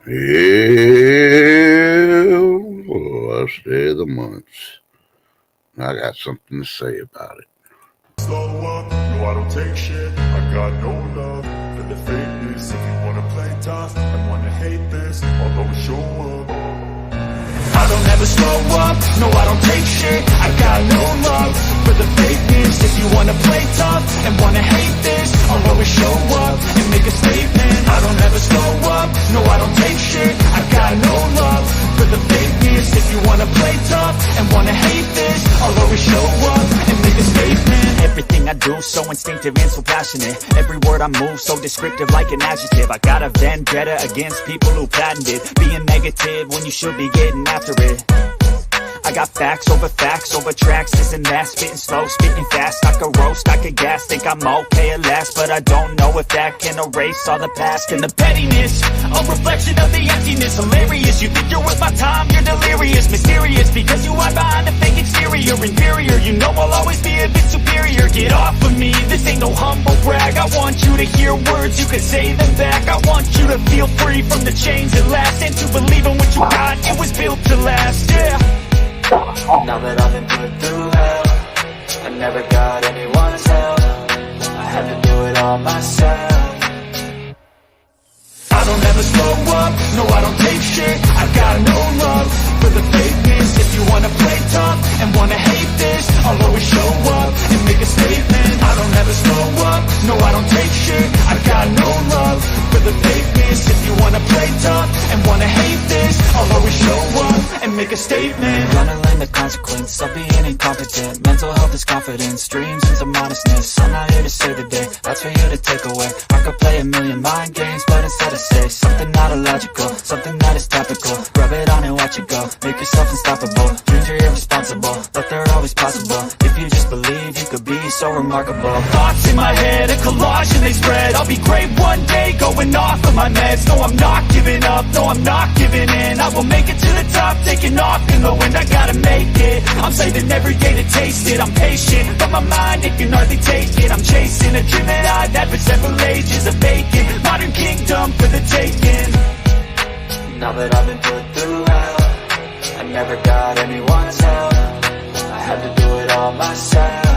Well, last day of the month. I got something to say about it. Slow up, no I don't take shit. I got no love for the fakeness. If you wanna play tough and wanna hate this, I'll always show up. I don't ever slow up, no I don't take shit. I got no love for the fakeness. If you wanna play tough and wanna hate this, I'll always show up and make a statement. I don't ever slow up, no I don't take shit. I got no love for the fakeness. If you wanna play tough and wanna hate this, I'll always show up and make a statement. Everything I do so instinctive and so passionate. Every word I move so descriptive like an adjective. I got a vendetta against people who patented being negative when you should be getting after it. I got facts over tracks, isn't that? Spitting slow, spitting fast, I could roast, I could gas. Think I'm okay at last, but I don't know if that can erase all the past. And the pettiness, a reflection of the emptiness. Hilarious, you think you're worth my time, you're delirious. Mysterious, because you hide behind a fake exterior. Inferior, you know I'll always be a bit superior. Get off of me, this ain't no humble brag. I want you to hear words, you can say them back. I want you to feel free from the chains that last, and to believe in what you got, it was built to last, yeah. Now that I've been put through hell, I never got anyone's help. I had to do it all myself. I don't ever slow up, no I don't take shit. I got no love for the fakeness. If you wanna play tough and wanna hate this, I'll always show up and make a statement. I don't ever slow up, no I don't take shit. I got no love for the fakeness. If you wanna play tough and wanna hate this, I'll always show up and make a statement. Gonna learn the consequence of being incompetent. Mental health is confidence, dreams and some modestness. I'm not here to save the day, that's for you to take away. I could play a million mind games, but instead I say something not illogical, something that is topical. Rub it on and watch it go, make yourself unstoppable. Dreams are irresponsible, but they're always possible. If you just believe, you could be so remarkable. Thoughts in my head, a collage and they spread. I'll be great one day, going off of my meds. No, I'm not giving up, no, I'm not giving in. I will make it to the top, taking off in the wind. I gotta make it, I'm saving every day to taste it. I'm patient, but my mind, it can hardly take it. I'm chasing a dream that I've had for several ages. A vacant, modern kingdom for the taking. Now that I've been put through hell, I never got anyone's help. I had to do it all myself.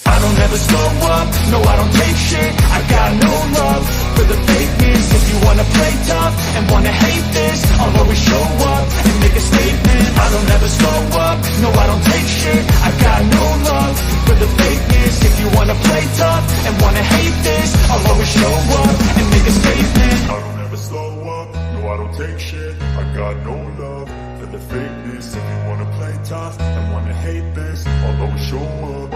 I don't ever slow up, no I don't take shit. I got no love for the fakeness. If you wanna play tough and wanna hate this, I'll always show up and make a statement. I don't ever slow up, no I don't take shit. I got no love for the fakeness. If you wanna play tough and wanna hate this, I'll always show up and make a statement. I don't ever slow up, no I don't take shit. I got no love for the fakeness. If you wanna play tough and wanna hate this, I'll always show up.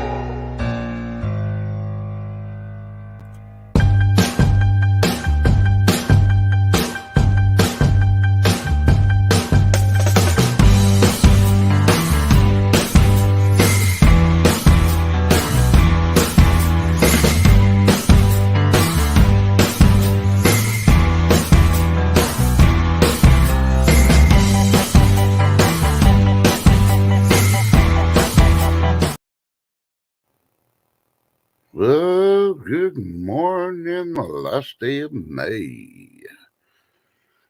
Well, good morning, the last day of May.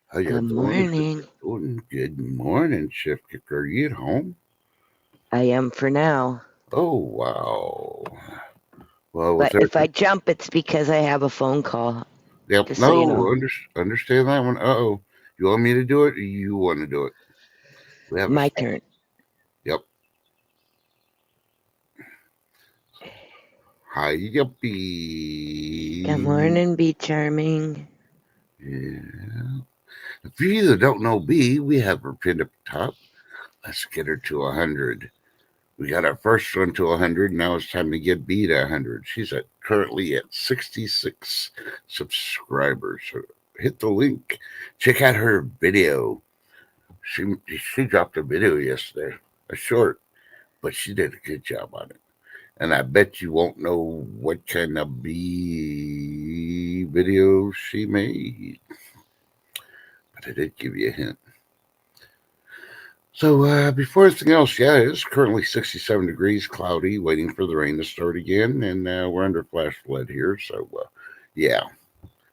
How you Good doing? morning. Doing good morning, Chef Kicker. Are you at home? I am for now. Oh, wow. Well, But if I jump, it's because I have a phone call. Yep, just no, so you know. Understand that one. Uh-oh. You want me to do it, or you want to do it? We have My turn. Yep. Hi, yuppie. Good morning, Be Charming. Yeah. For you that don't know B, we have her pinned up top. Let's get her to 100. We got our first one to 100. Now it's time to get B to 100. She's currently at 66 subscribers. So hit the link. Check out her video. She dropped a video yesterday, a short, but she did a good job on it. And I bet you won't know what kind of B video she made. But I did give you a hint. So before anything else, yeah, it's currently 67 degrees, cloudy, waiting for the rain to start again. And we're under flash flood here. So, yeah.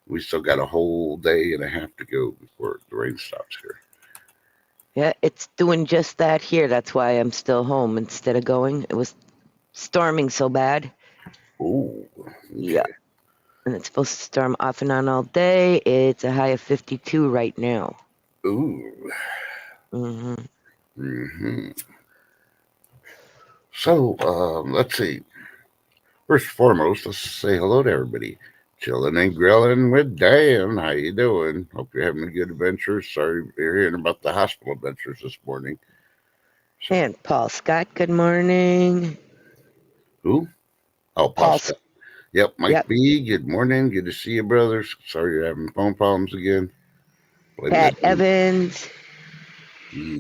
We still got a whole day and a half to go before the rain stops here. Yeah, it's doing just that here. That's why I'm still home instead of going. It was storming so bad. Oh, Yeah. okay. And it's supposed to storm off and on all day. It's a high of 52 right now. Ooh. Hmm. Hmm. So, let's see. First and foremost, let's say hello to everybody. Chilling and grilling with Dan. How you doing? Hope you're having a good adventure. Sorry you're hearing about the hospital adventures this morning. So, And Paul Scott, good morning. who? Oh, Paul, Pascal. Yep, Mike yep. B. Good morning. Good to see you, brothers. Sorry you're having phone problems again. Blame Pat this week. Evans.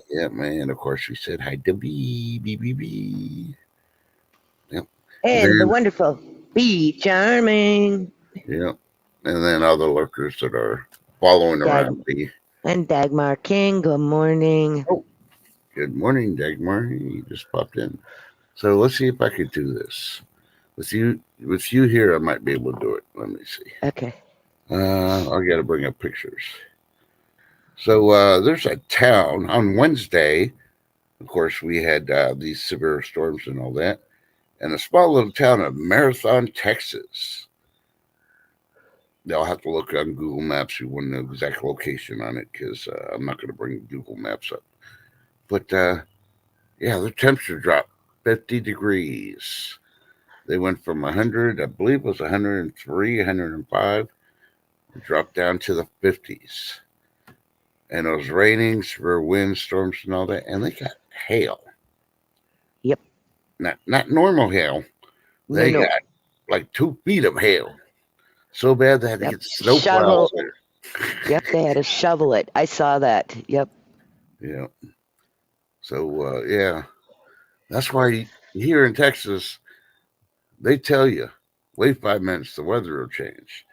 Yeah, man. Of course, we said hi to B. B. B. B. Yep. And And the then, wonderful Be Charming. yep. And then other lurkers that are following Dag- around B. and Dagmar King, good morning. Oh, good morning, Dagmar. You just popped in. So let's see if I could do this. With you here, I might be able to do it. Let me see. Okay. I got to bring up pictures. So there's a town on Wednesday. Of course, we had these severe storms and all that, and a small little town of Marathon, Texas. They'll have to look on Google Maps. You won't know the exact location on it because I'm not going to bring Google Maps up. But yeah, the temperature dropped 50 degrees. They went from 100, I believe it was 103, 105, dropped down to the 50s. And it was raining, severe winds, storms, and all that. And they got hail. Yep. Not normal hail. No, They no. got like 2 feet of hail. So bad they had to Yep. get snow plows Shovel. there. Yep, they had to shovel it. I saw that. Yep. Yeah. So yeah, that's why here in Texas they tell you wait 5 minutes, the weather will change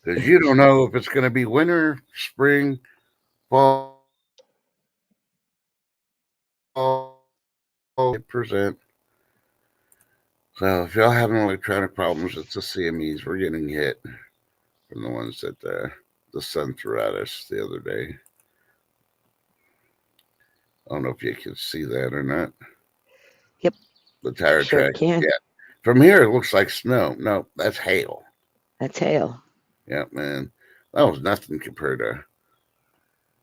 because you don't know if it's going to be winter, spring, fall. 100%. So if y'all having electronic problems, it's the CMEs. We're getting hit from the ones that the sun threw at us the other day. I don't know if you can see that or not. Yep. The tire Sure track. can. Yeah. From here, it looks like snow. No, that's hail. That's hail. Yeah, man. That was nothing compared to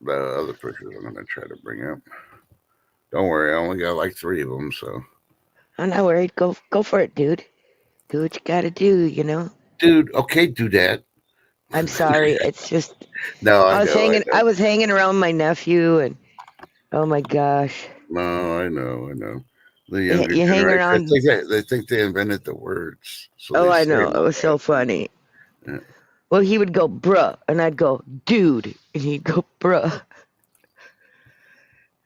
the other pictures I'm going to try to bring up. Don't worry, I only got like 3 of them. So, I'm not worried. Go for it, dude. Do what you gotta do, you know? dude, okay, do that. I'm sorry. It's just No, I know, I I know. was hanging around my nephew and oh my gosh. No, I know, I know. The You younger you hang generation, around. they think they invented the words, so Oh, they I say know. them It like was so funny. that. Yeah. Well, he would go, bruh, and I'd go, dude, and he'd go, bruh.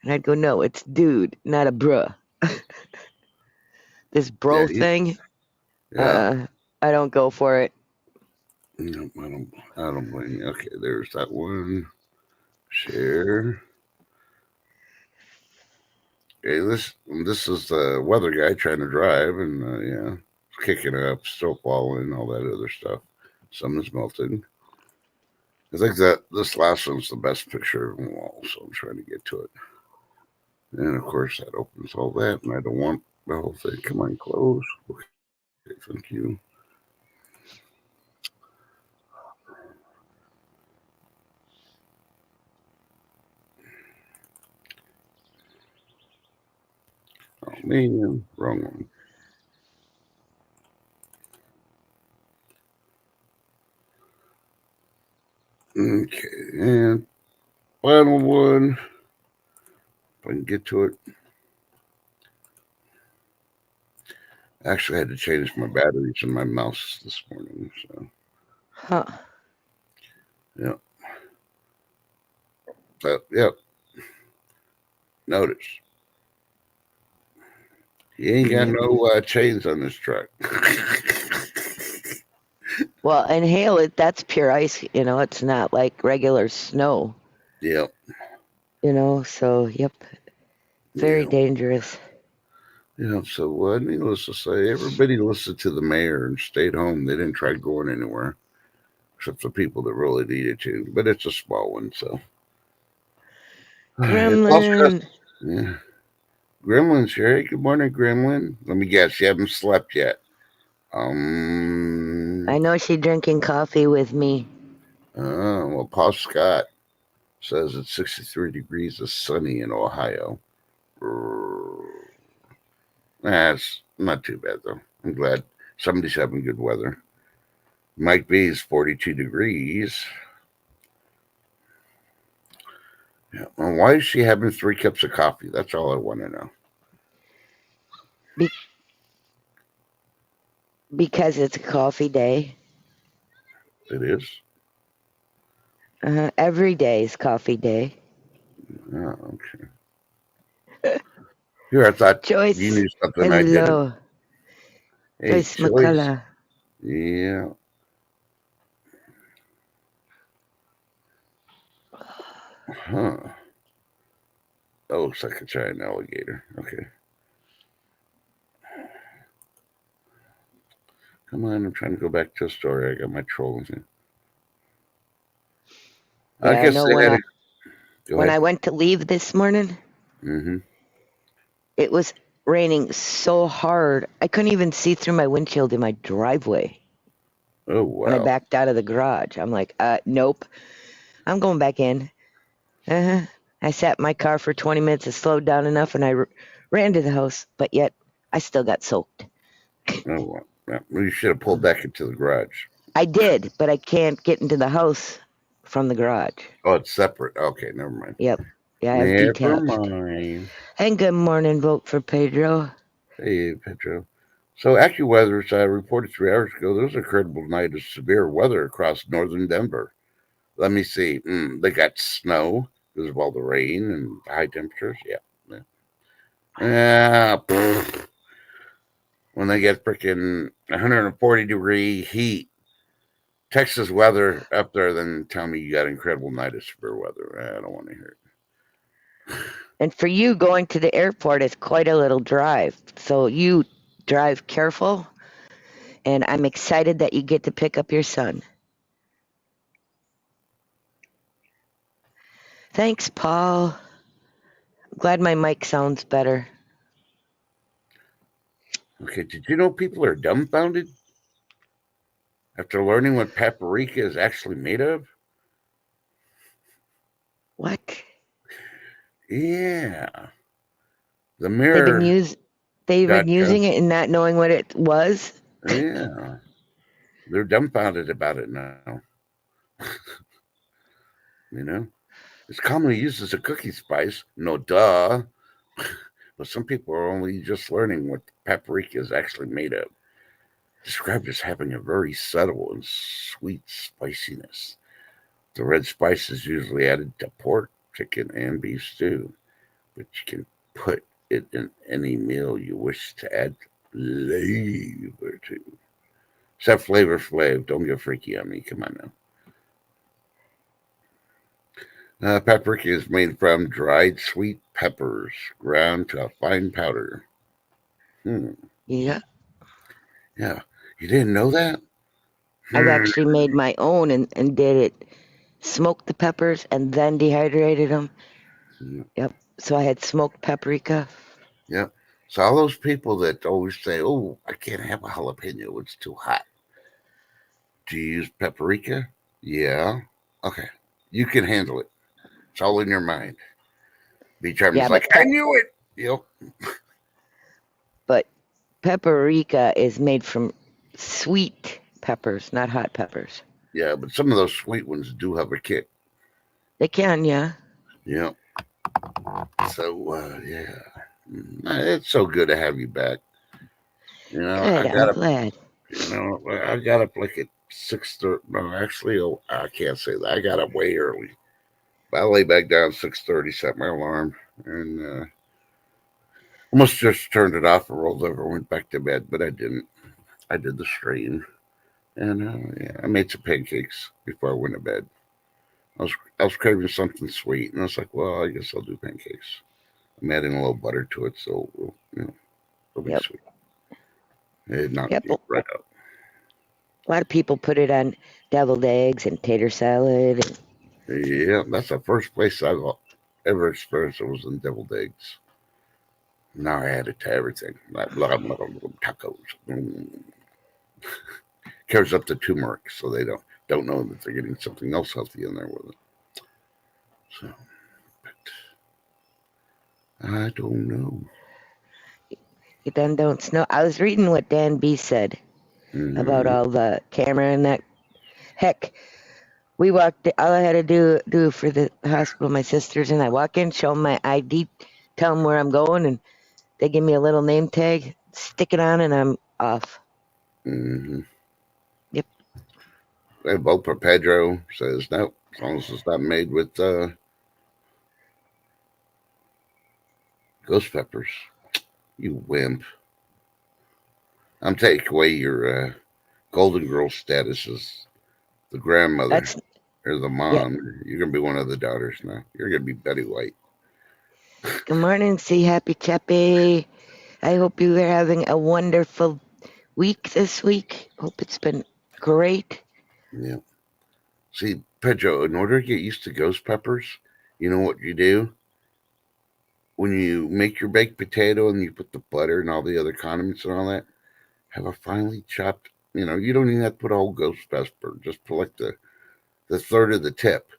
And I'd go, no, it's dude, not a bruh. This Yeah, bro thing, yeah. I don't go for it. No, I don't blame you. Okay, there's that one. Share. Okay, this is the weather guy trying to drive, and yeah, it's kicking up, still falling, all that other stuff. Some is melted. I think that this last one's the best picture of them all, so I'm trying to get to it. And of course, that opens all that, and I don't want the whole thing. Come on, close. Okay, thank you. Oh man, wrong one. Okay, and final one. If I can get to it. Actually, I had to change my batteries in my mouse this morning. So, Huh. yeah. So, yeah. Notice he ain't got Yep. no chains on this truck. Well, and hail, that's pure ice, you know, it's not like regular snow, Yep. you know, so, yep, very Yeah. dangerous. Yeah. So, needless to say, everybody listened to the mayor and stayed home. They didn't try going anywhere. except for people that really need it to. But it's a small one, so it's also got, Gremlin. yeah. Gremlin's here. Hey, good morning, Gremlin. Let me guess, you haven't slept yet. I know she drinking coffee with me. Well, Paul Scott says it's 63 degrees, is sunny in Ohio. That's not too bad though. I'm glad somebody's having good weather. Mike B is 42 degrees. Yeah. Well, why is she having 3 cups of coffee? That's all I want to know. Be- because it's a coffee day. It is. Every day is coffee day. Oh, okay. Here, I thought you Joyce, knew something I didn't. hello. Hey, Joyce Joyce. McCullough. Yeah. Huh. Oh, looks like a giant alligator. Okay. Come on, I'm trying to go back to a story. I got my trolls in. I Yeah, I guess know they had a. Go when ahead. I went to leave this morning, Mm-hmm. it was raining so hard I couldn't even see through my windshield in my driveway Oh, when I wow. backed out of the garage. I'm like, nope, I'm going back in. Uh-huh. I sat in my car for 20 minutes. It slowed down enough, and I ran to the house. But yet, I still got soaked. Oh, well. Yeah. Well, you should have pulled back into the garage. I did, but I can't get into the house from the garage. Oh, it's separate. Okay, never mind. Yep. Yeah, I've Never detached. mind. And good morning, vote for Pedro. Hey, Pedro. So, AccuWeather reported 3 hours ago there was an incredible night of severe weather across northern Denver. Let me see. They got snow because of all the rain and high temperatures. Yeah. When they get freaking 140-degree heat, Texas weather up there, then tell me you got incredible night of severe weather. I don't want to hear it. And for you, going to the airport is quite a little drive. So you drive careful, and I'm excited that you get to pick up your son. Thanks, Paul. Glad my mic sounds better. Okay, did you know people are dumbfounded after learning what paprika is actually made of? What? Yeah. The They've been mirror use they've got, been using it and not knowing what it was. yeah, they're dumbfounded about it now. you know, it's commonly used as a cookie spice. No duh. But some people are only just learning what paprika is actually made of. Described as having a very subtle and sweet spiciness. The red spice is usually added to pork, chicken, and beef stew, but you can put it in any meal you wish to add flavor to. Except Flavor Flav. Don't get freaky on me. Come on now. Paprika is made from dried sweet peppers ground to a fine powder. Yeah. Yeah. You didn't know that? I've Hmm. actually made my own and did it. Smoked the peppers and then dehydrated them. Yep. So I had smoked paprika. Yeah. So all those people that always say, "Oh, I can't have a jalapeno; it's too hot." Do you use paprika? Yeah. Okay. You can handle it. It's all in your mind. B Charm Yeah, is like, I knew it. Yep. but paprika is made from sweet peppers, not hot peppers. Yeah, but some of those sweet ones do have a kick. They can, yeah. Yep. So yeah. It's so good to have you back. Good, I'm glad. I got up like at 6:30. No, actually, oh, I can't say that. I got up way early. I lay back down 6:30, set my alarm, and almost just turned it off and rolled over, went back to bed, but I didn't. I did the stream, and yeah, I made some pancakes before I went to bed. I was craving something sweet, and I was like, well, I guess I'll do pancakes. I'm adding a little butter to it, so it'll be Yep. sweet. It not Yep. right up. A lot of people put it on deviled eggs and tater salad. Yeah, that's the first place I've ever experienced it was in deviled eggs. Now I add it to everything. Like blah, blah, blah, blah, tacos. Covers up the turmeric so they don't know that they're getting something else healthy in there with it. So, but I don't know. You then don't know. I was reading what Dan B said about Mm-hmm. all the camera and that. Heck, we walked. All I had to do for the hospital, my sisters and I walk in, show them my ID, tell them where I'm going, and they give me a little name tag, stick it on, and I'm off. Mm-hmm. Yep. They vote for Pedro. Says no, as long as it's not made with ghost peppers. You wimp. I'm taking away your Golden Girl status as the grandmother That's or the yeah. mom. You're gonna be one of the daughters now. You're gonna be Betty White. Good morning, see happy chappy. I hope you are having a wonderful week this week. Hope it's been great. Yeah. See, Pedro, in order to get used to ghost peppers, you know what you do? When you make your baked potato and you put the butter and all the other condiments and all that, have a finely chopped, you don't even have to put a whole ghost pepper, just put like the third of the tip,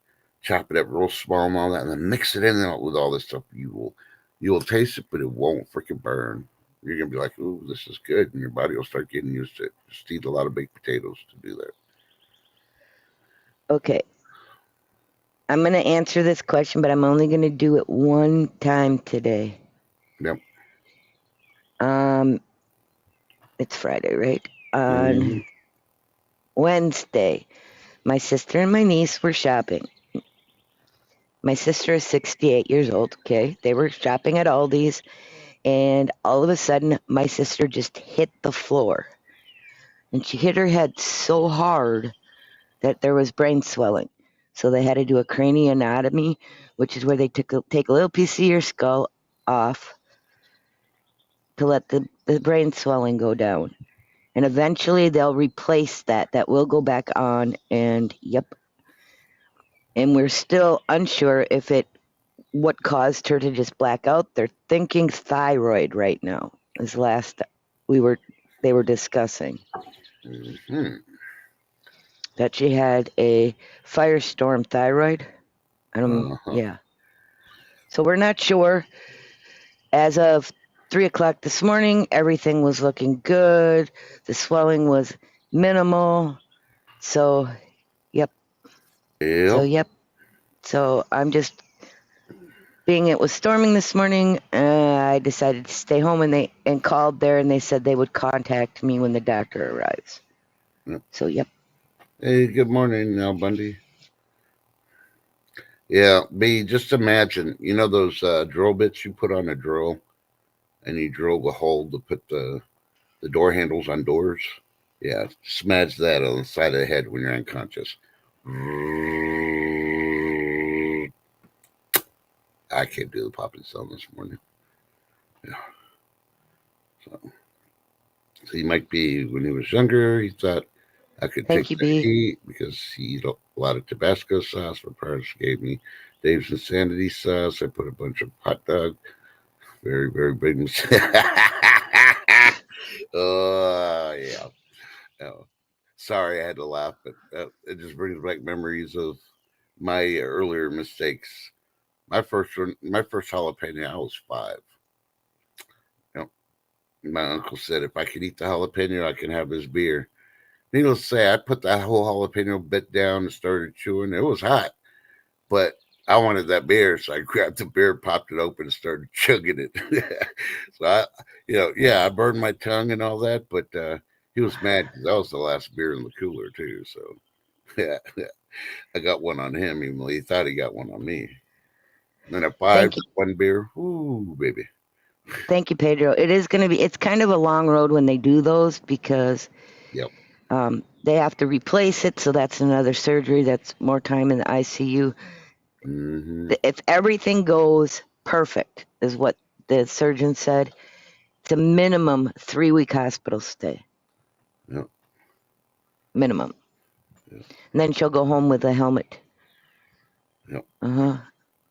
chop it up real small and all that, and then mix it in there with all this stuff. You will taste it, but it won't freaking burn. You're gonna be like, "Ooh, this is good," and your body will start getting used to it. Just eat a lot of baked potatoes to do that. Okay, I'm going to answer this question, but I'm only going to do it one time today. Yep. Um, it's Friday, right? On Mm-hmm. Wednesday, my sister and my niece were shopping. My sister is 68 years old, okay? They were shopping at Aldi's, and all of a sudden, my sister just hit the floor. And she hit her head so hard that there was brain swelling. So they had to do a craniotomy, which is where they take a little piece of your skull off to let the brain swelling go down. And eventually they'll replace that. That will go back on, and yep. And we're still unsure if what caused her to just black out. They're thinking thyroid right now. As last they were discussing Mm-hmm. that she had a firestorm thyroid. Uh-huh. Yeah. So we're not sure. As of 3 o'clock this morning, everything was looking good. The swelling was minimal. So, yep. So, Yep. yep. So I'm just being it was storming this morning. I decided to stay home, and called there, and they said they would contact me when the doctor arrives. Yep. So, yep. Hey, good morning, Al Bundy. Yeah, B, just imagine, those drill bits you put on a drill and you drill the hole to put the door handles on doors? Yeah, smash that on the side of the head when you're unconscious. I can't do the popping sound this morning. Yeah. So he might be, when he was younger, he thought I could Thank take you, the B. heat because he ate a lot of Tabasco sauce. My parents gave me Dave's Insanity sauce. I put a bunch of hot dog. Very, very big mistake. Oh, yeah. Oh, sorry, I had to laugh, but it just brings back memories of my earlier mistakes. My first jalapeno, I was 5. You my uncle said if I could eat the jalapeno, I can have his beer. Needless to say, I put that whole jalapeno bit down and started chewing. It was hot, but I wanted that beer, so I grabbed the beer, popped it open, and started chugging it. So I burned my tongue and all that, but he was mad because that was the last beer in the cooler too. So yeah, I got one on him, even though he thought he got one on me. And then at 5, Thank you. one beer, ooh, baby. Thank you, Pedro. It's kind of a long road when they do those because Yep. they have to replace it. So that's another surgery. That's more time in the ICU. Mm-hmm. If everything goes perfect, is what the surgeon said, it's a minimum 3-week hospital stay. Yep. minimum. Yep. And then she'll go home with a helmet. Yep.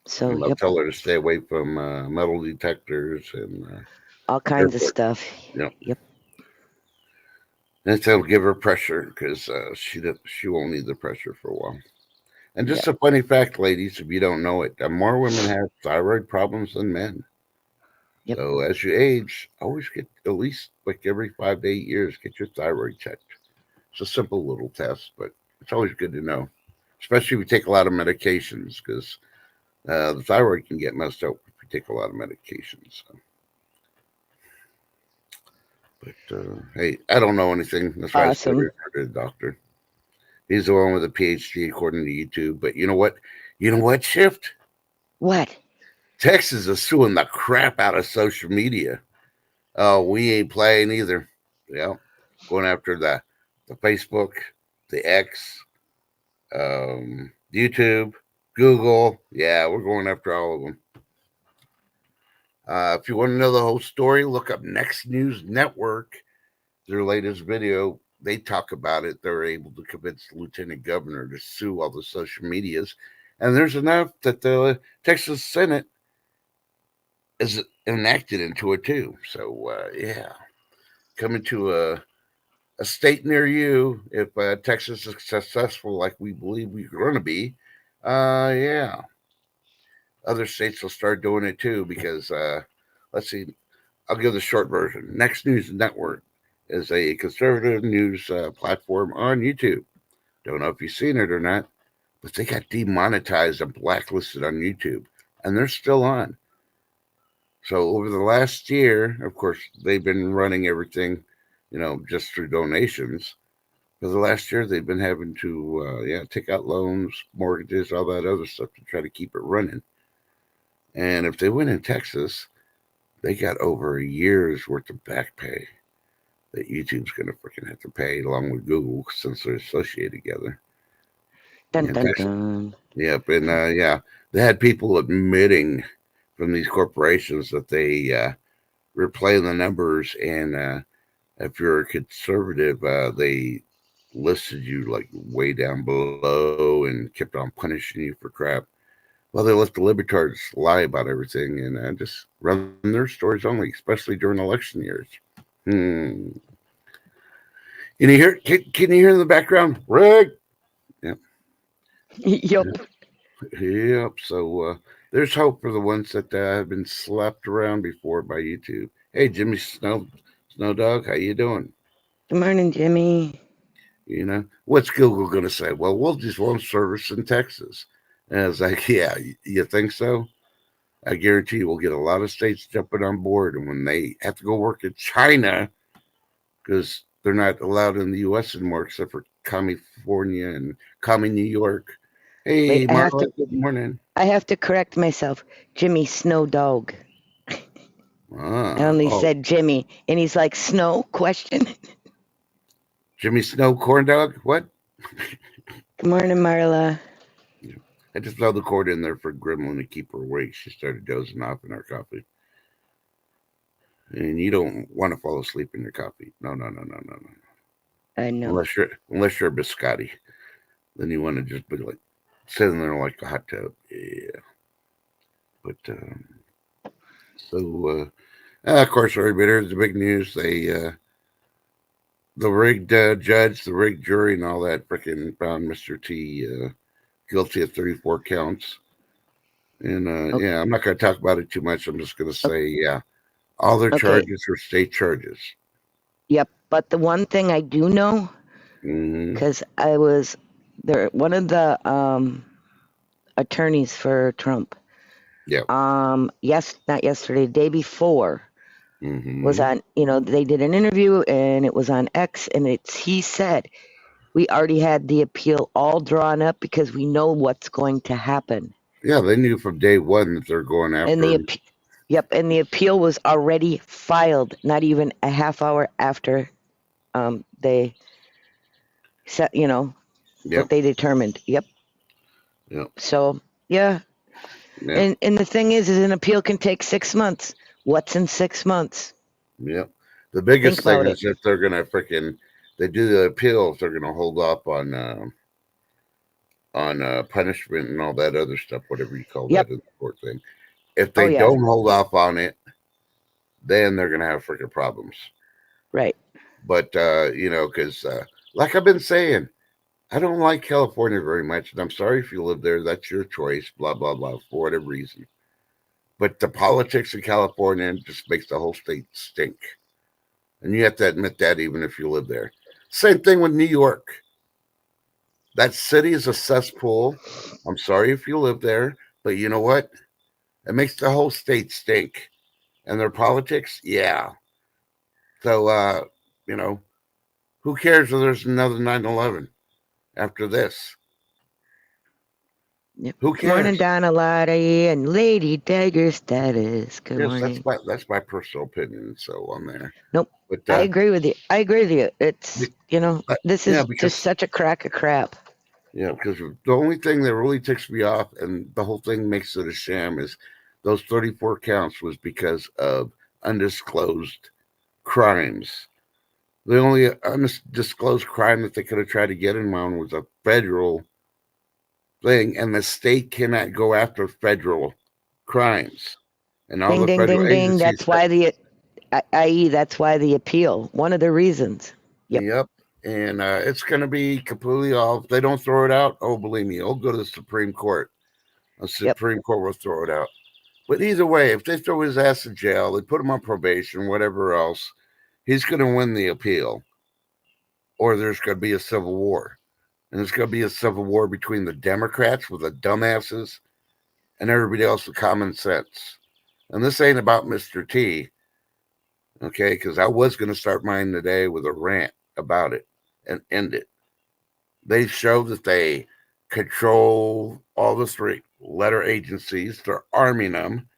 So, And I'll yep, tell her to stay away from metal detectors and all kinds of airport. stuff. Yep. Yep. And so give her pressure because she won't need the pressure for a while. And just Yep. a funny fact, ladies, if you don't know it, more women have thyroid problems than men. Yep. So as you age, always get at least like every 5 to 8 years, get your thyroid checked. It's a simple little test, but it's always good to know, especially if you take a lot of medications, because the thyroid can get messed up if you take a lot of medications. So. But hey, I don't know anything. That's why I still Awesome. refer to the doctor. He's the one with a PhD, according to YouTube. But you know what? You know what, Shift? What? Texas is suing the crap out of social media. Oh, we ain't playing either. Yeah, going after the Facebook, the X, YouTube, Google. Yeah, we're going after all of them. If you want to know the whole story, look up Next News Network. Their latest video, they talk about it. They're able to convince the lieutenant governor to sue all the social medias, and there's enough that the Texas Senate is enacted into it too. So yeah, coming to a state near you if Texas is successful, like we believe we're going to be. Yeah, other states will start doing it too because let's see. I'll give the short version. Next News Network is a conservative news platform on YouTube. Don't know if you've seen it or not, but they got demonetized and blacklisted on YouTube, and they're still on. So over the last year, of course, they've been running everything, just through donations. For the last year, they've been having to, take out loans, mortgages, all that other stuff to try to keep it running. And if they win in Texas, they got over a year's worth of back pay that YouTube's going to freaking have to pay along with Google since they're associated together. Dun And dun Texas, dun. yep, and they had people admitting from these corporations that they were playing the numbers, and if you're a conservative, they listed you like way down below and kept on punishing you for crap. Well, they let the libertards lie about everything and just run their stories only, especially during election years. Hmm. Can you hear? Can you hear in the background, Rick? Yep. Yup. Yep. So there's hope for the ones that have been slapped around before by YouTube. Hey, Jimmy Snow Dog, how you doing? Good morning, Jimmy. What's Google going to say? Well, we'll just launch service in Texas. And I was like, yeah, you think so? I guarantee you we'll get a lot of states jumping on board. And when they have to go work in China, because they're not allowed in the U.S. anymore except for California and New York. Wait, Hey, Marla, good morning. I have to correct myself. Jimmy Snow Dog. I only Oh, said Jimmy, and he's like, Snow? Question. Jimmy Snow corn dog? What? Good morning, Marla. I just throw the cord in there for Gremlin to keep her awake. She started dozing off in our coffee. And you don't want to fall asleep in your coffee. No. I know. Unless you're a biscotti. Then you want to just be like sitting there like a hot tub. Yeah. But of course, everybody heard the big news. The rigged judge, the rigged jury, and all that freaking found Mr. T guilty of 34 counts. And Okay. I'm not going to talk about it too much. I'm just going to say, yeah, all their Okay. charges are state charges. Yep. But the one thing I do know, Mm-hmm. because I was there, one of the attorneys for Trump. Yep. Yes, not yesterday, the day before Mm-hmm. was on. They did an interview and it was on X, and he said we already had the appeal all drawn up because we know what's going to happen. Yeah, they knew from day one that they're going after And him. and the appeal was already filed, not even a half hour after they set, what they determined. Yep. So, yeah. Yep. And the thing is an appeal can take 6 months. What's in 6 months? Yep. The biggest Think thing about is if they're going to they do the appeals, they're going to hold up on punishment and all that other stuff, whatever you call that Yep. in the court thing. If Oh they yeah. don't hold off on it, then they're going to have freaking problems. Right. But because like I've been saying, I don't like California very much, and I'm sorry if you live there. That's your choice. Blah blah blah for whatever reason. But the politics in California just makes the whole state stink, and you have to admit that even if you live there. Same thing with New York. That city is a cesspool. I'm sorry if you live there, but you know what? It makes the whole state stink. And their politics, yeah. So, you know, who cares if there's another 9/11 after this? Yep. Who Good morning, cares? Donna Lottie and Lady Dagger Status. Good Yes, morning. that's my personal opinion. So on there, Nope. but I agree with you. I agree with you. It's, this yeah, is just because such a crack of crap. because the only thing that really ticks me off, and the whole thing makes it a sham, is those 34 counts was because of undisclosed crimes. The only undisclosed crime that they could have tried to get him on was a federal thing, and the state cannot go after federal crimes. And all Ding, the ding, federal ding, ding. agencies, That's why i.e., that's why the appeal. One of the reasons. Yep. yep. And it's going to be completely off. If they don't throw it out, oh, believe me, it'll go to the Supreme Court. The Yep. Supreme Court will throw it out. But either way, if they throw his ass in jail, they put him on probation, whatever else, he's going to win the appeal, or there's going to be a civil war. And there's going to be a civil war between the Democrats with the dumbasses and everybody else with common sense. And this ain't about Mr. T, okay? Because I was going to start mine today with a rant about it and end it. They show that they control all the three letter agencies, they're arming them,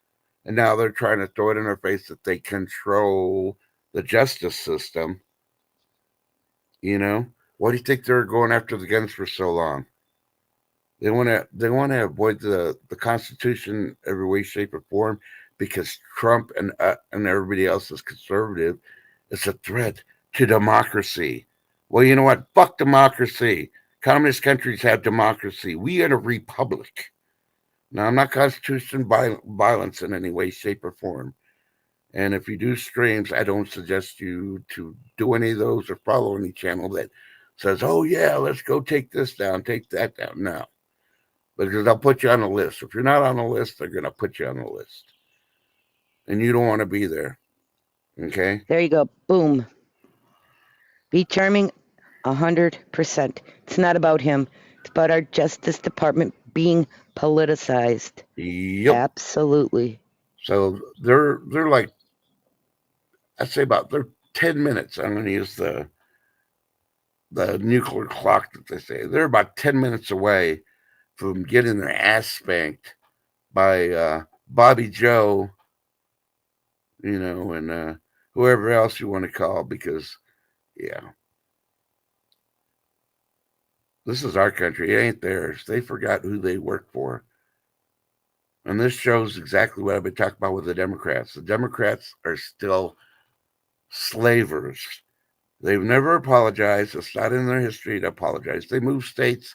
and now they're trying to throw it in our face that they control the justice system. You know, why do you think they're going after the guns for so long? They want to avoid the Constitution every way, shape, or form because Trump and everybody else is conservative. It's a threat to democracy. Well, you know what? Fuck democracy. Communist countries have democracy. We are a republic. Now, I'm not Constitution violence in any way, shape, or form. And if you do streams, I don't suggest you to do any of those or follow any channel that says, "Oh yeah, let's go take this down, take that down." No, because they'll put you on the list. If you're not on the list, they're going to put you on the list. And you don't want to be there. Okay? There you go. Boom. Be charming 100%. It's not about him. It's about our Justice Department being politicized. Yep. Absolutely. So they're like, I'd say they're 10 minutes. I'm going to use the nuclear clock that they say. They're about 10 minutes away from getting their ass spanked by Bobby Joe, and whoever else you want to call, because, yeah, this is our country. It ain't theirs. They forgot who they work for. And this shows exactly what I've been talking about with the Democrats. The Democrats are still slavers. They've never apologized. It's not in their history to apologize. They move states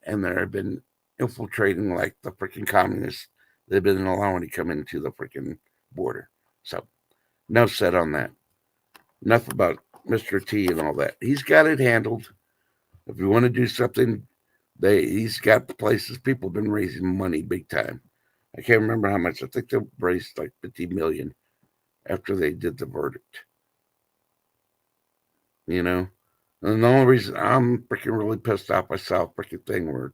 and they've been infiltrating like the freaking communists. They've been allowing to come into the freaking border. So, enough said on that. Enough about Mr. T and all that. He's got it handled. If you want to do something, he's got places. People have been raising money big time. I can't remember how much. I think they raised like 50 million after they did the verdict. You know, and the only reason I'm freaking really pissed off myself, freaking thing where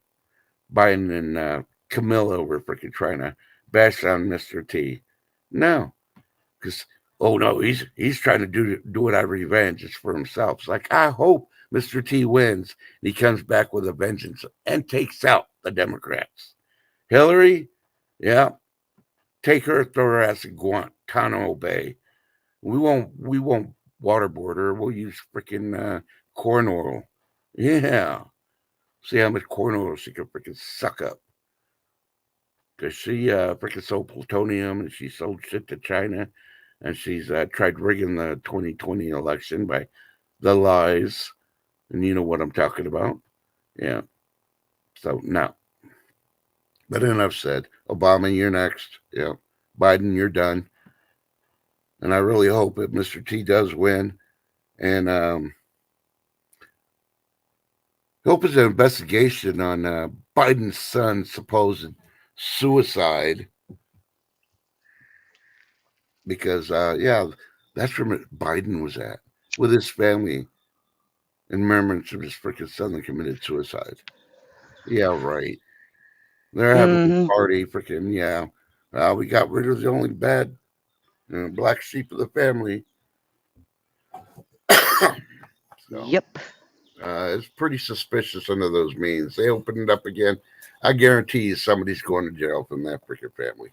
Biden and Camilla were freaking trying to bash on Mr. T. No, because oh no, he's trying to do it out of revenge. It's for himself. It's like I hope Mr. T wins and he comes back with a vengeance and takes out the Democrats. Hillary, yeah, take her, throw her ass in Guantanamo Bay. We won't waterboard her. We'll use freaking corn oil. Yeah. See how much corn oil she can freaking suck up. Because she freaking sold plutonium and she sold shit to China. And she's tried rigging the 2020 election by the lies. And you know what I'm talking about. Yeah. So, no. But enough said. Obama, you're next. Yeah. Biden, you're done. And I really hope that Mr. T does win. And hope it's an investigation on Biden's son's supposed suicide. Because, yeah, that's where Biden was at with his family in remembrance of his freaking son that committed suicide. Yeah, right. They're having Mm-hmm. a party, freaking, yeah. We got rid of the only bad black sheep of the family. So Yep. it's pretty suspicious under those means. They open it up again. I guarantee you somebody's going to jail from that freaking family.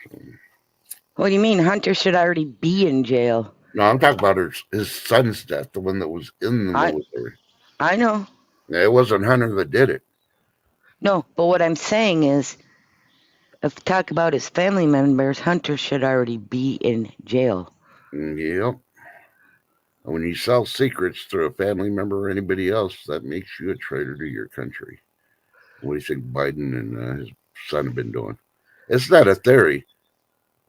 So, What do you mean? Hunter should already be in jail. no, I'm talking about his son's death, the one that was in the I military. I know. Yeah, it wasn't Hunter that did it. No, but what I'm saying is, if talk about his family members, Hunter should already be in jail. Yep. When you sell secrets to a family member or anybody else, that makes you a traitor to your country. What do you think Biden and his son have been doing? It's not a theory,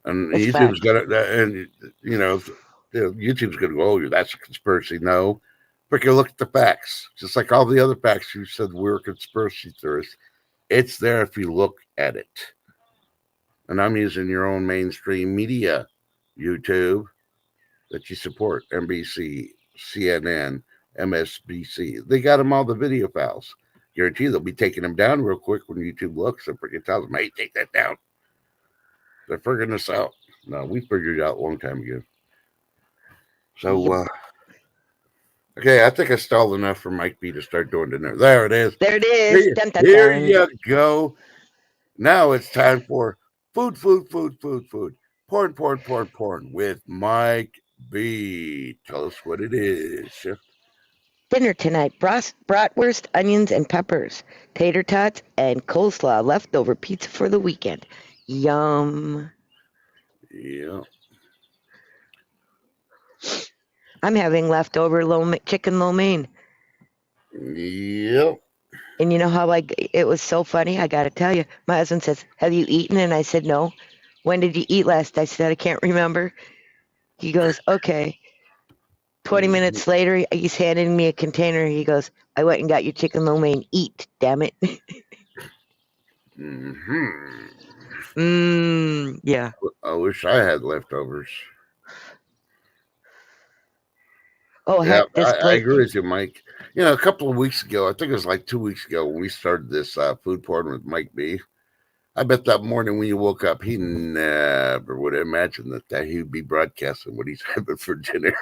and It's YouTube's fact. got it. And YouTube's going to go, "Oh, that's a conspiracy." No, freaking look at the facts. Just like all the other facts you said we're conspiracy theorists. It's there if you look at it. And I'm using your own mainstream media, YouTube, that you support, NBC, CNN, MSBC. They got them all the video files. Guarantee they'll be taking them down real quick when YouTube looks and freaking tells them, "Hey, take that down." They're figuring this out. No, we figured it out a long time ago. So, Yep. okay, I think I stalled enough for Mike B to start doing dinner. There it is. There it is. Here, Dun dun here dun. you go. Now it's time for food, food, food, food, food. Porn, porn, porn, porn with Mike B. Tell us what it is, Chef. Dinner tonight: bratwurst, onions, and peppers, tater tots, and coleslaw. Leftover pizza for the weekend. Yum. Yeah. I'm having leftover chicken lo mein. Yep. And you know how it was so funny? I got to tell you. My husband says, "Have you eaten?" And I said, "No." "When did you eat last?" I said, "I can't remember." He goes, "Okay." 20 minutes later, he's handing me a container. He goes, "I went and got your chicken lo mein. Eat, damn it." Yeah. I wish I had leftovers. Oh, Yeah, heck, this I plate. agree with you, Mike. A couple of weeks ago, I think it was like 2 weeks ago when we started this food porn with Mike B. I bet that morning when you woke up, he never would have imagined that he'd be broadcasting what he's having for dinner.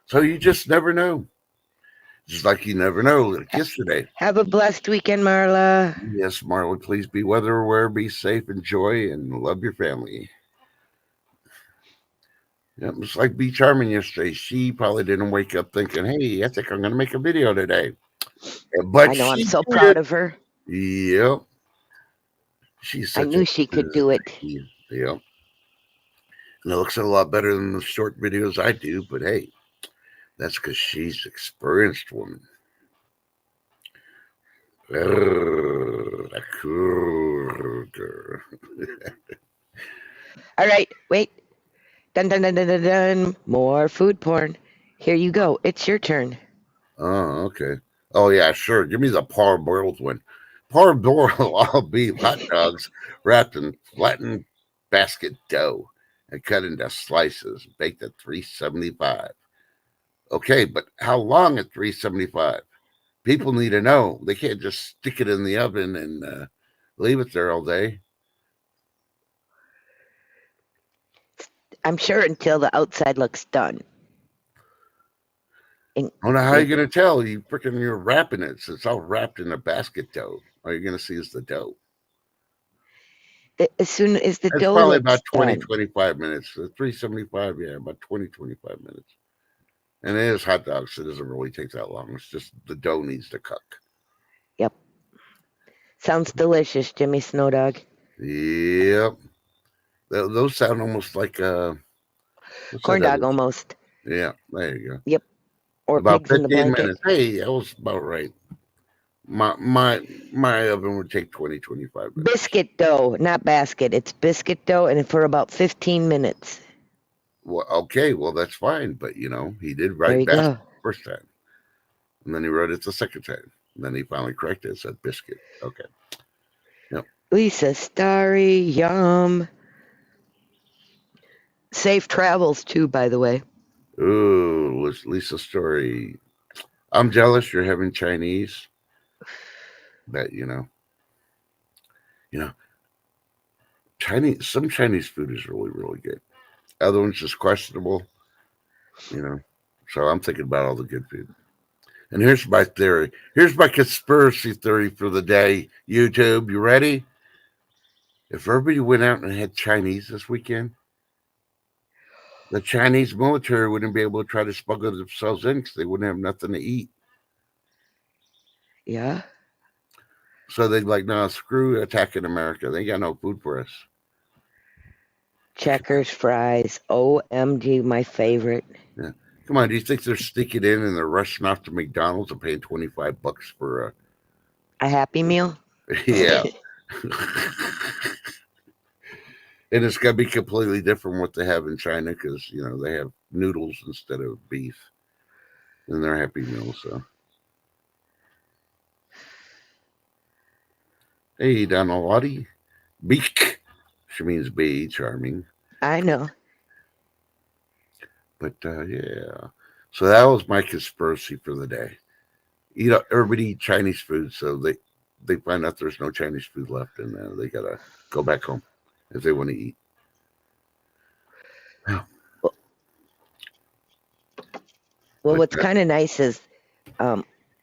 So you just never know. Just like you never know, like yesterday. Have a blessed weekend, Marla. Yes, Marlon, please be weather aware, be safe, enjoy, and love your family. Yeah, it was like Be Charming yesterday. She probably didn't wake up thinking, "Hey, I think I'm going to make a video today." But I know, I'm she so did. proud of her. Yep. She's I such a knew she could do it. Yep. And it looks a lot better than the short videos I do, but hey, that's because she's an experienced woman. All right, wait. Dun dun dun dun dun dun. More food porn. Here you go. It's your turn. Oh, okay. Oh, yeah, sure. Give me the parboiled one. Parboiled all beef hot dogs wrapped in flattened basket dough and cut into slices, baked at 375. Okay, but how long at 375? People need to know. They can't just stick it in the oven and leave it there all day. I'm sure until the outside looks done. I don't know how you're going to tell. You're wrapping it. So it's all wrapped in a basket dough. All you're going to see is the dough. As soon as the It's dough probably looks about 20, done. 25 minutes. 375, yeah, about 20, 25 minutes. And it is hot dogs, so it doesn't really take that long. It's just the dough needs to cook. Yep. Sounds delicious, Jimmy Snow Dog. Yep. Those sound almost like Corn dog almost. Yeah, there you go. Yep. Or About pigs in the 15 blanket. minutes. Hey, that was about right. My oven would take 20-25 minutes. Biscuit dough, not basket. It's biscuit dough, and for about 15 minutes. Well, okay, well that's fine, but he did There write you basket go. first time, and then he wrote it the second time, and then he finally corrected it, said biscuit. Okay, yep. Lisa Starry, yum. Safe travels too, by the way. Ooh, Lisa Story. I'm jealous you're having Chinese. But you know, some Chinese food is really, really good. Other ones just questionable. You know, so I'm thinking about all the good food. And here's my theory. Here's my conspiracy theory for the day. YouTube, you ready? If everybody went out and had Chinese this weekend, the Chinese military wouldn't be able to try to smuggle themselves in because they wouldn't have nothing to eat. Yeah. So they'd like, no, screw attacking America. They got no food for us. Checkers fries. OMG, my favorite. Yeah. Come on, do you think they're sneaking in and they're rushing off to McDonald's and paying $25 for A Happy Meal? yeah. And it's got to be completely different from what they have in China because, they have noodles instead of beef in their Happy Meals. So, hey, Donaldi. Beak. She means be charming. I know. But yeah. So that was my conspiracy for the day. Everybody eat Chinese food, so they find out there's no Chinese food left, and they gotta go back home if they want to eat. Well, But what's kind of nice is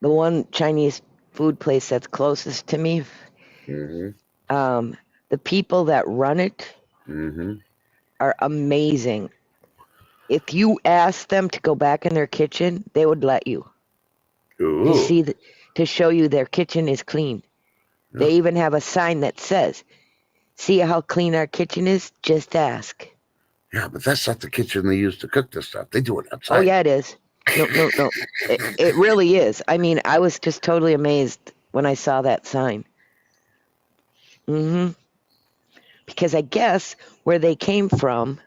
the one Chinese food place that's closest to me, mm-hmm, the people that run it mm-hmm. are amazing. If you ask them to go back in their kitchen, they would let you to Ooh, see to show you their kitchen is clean. yeah. They even have a sign that says, "See how clean our kitchen is? Just ask." Yeah, but that's not the kitchen they use to cook this stuff. They do it Oh outside. yeah, it is. No, no, no. It really is. I mean, I was just totally amazed when I saw that sign. hmm Because I guess where they came from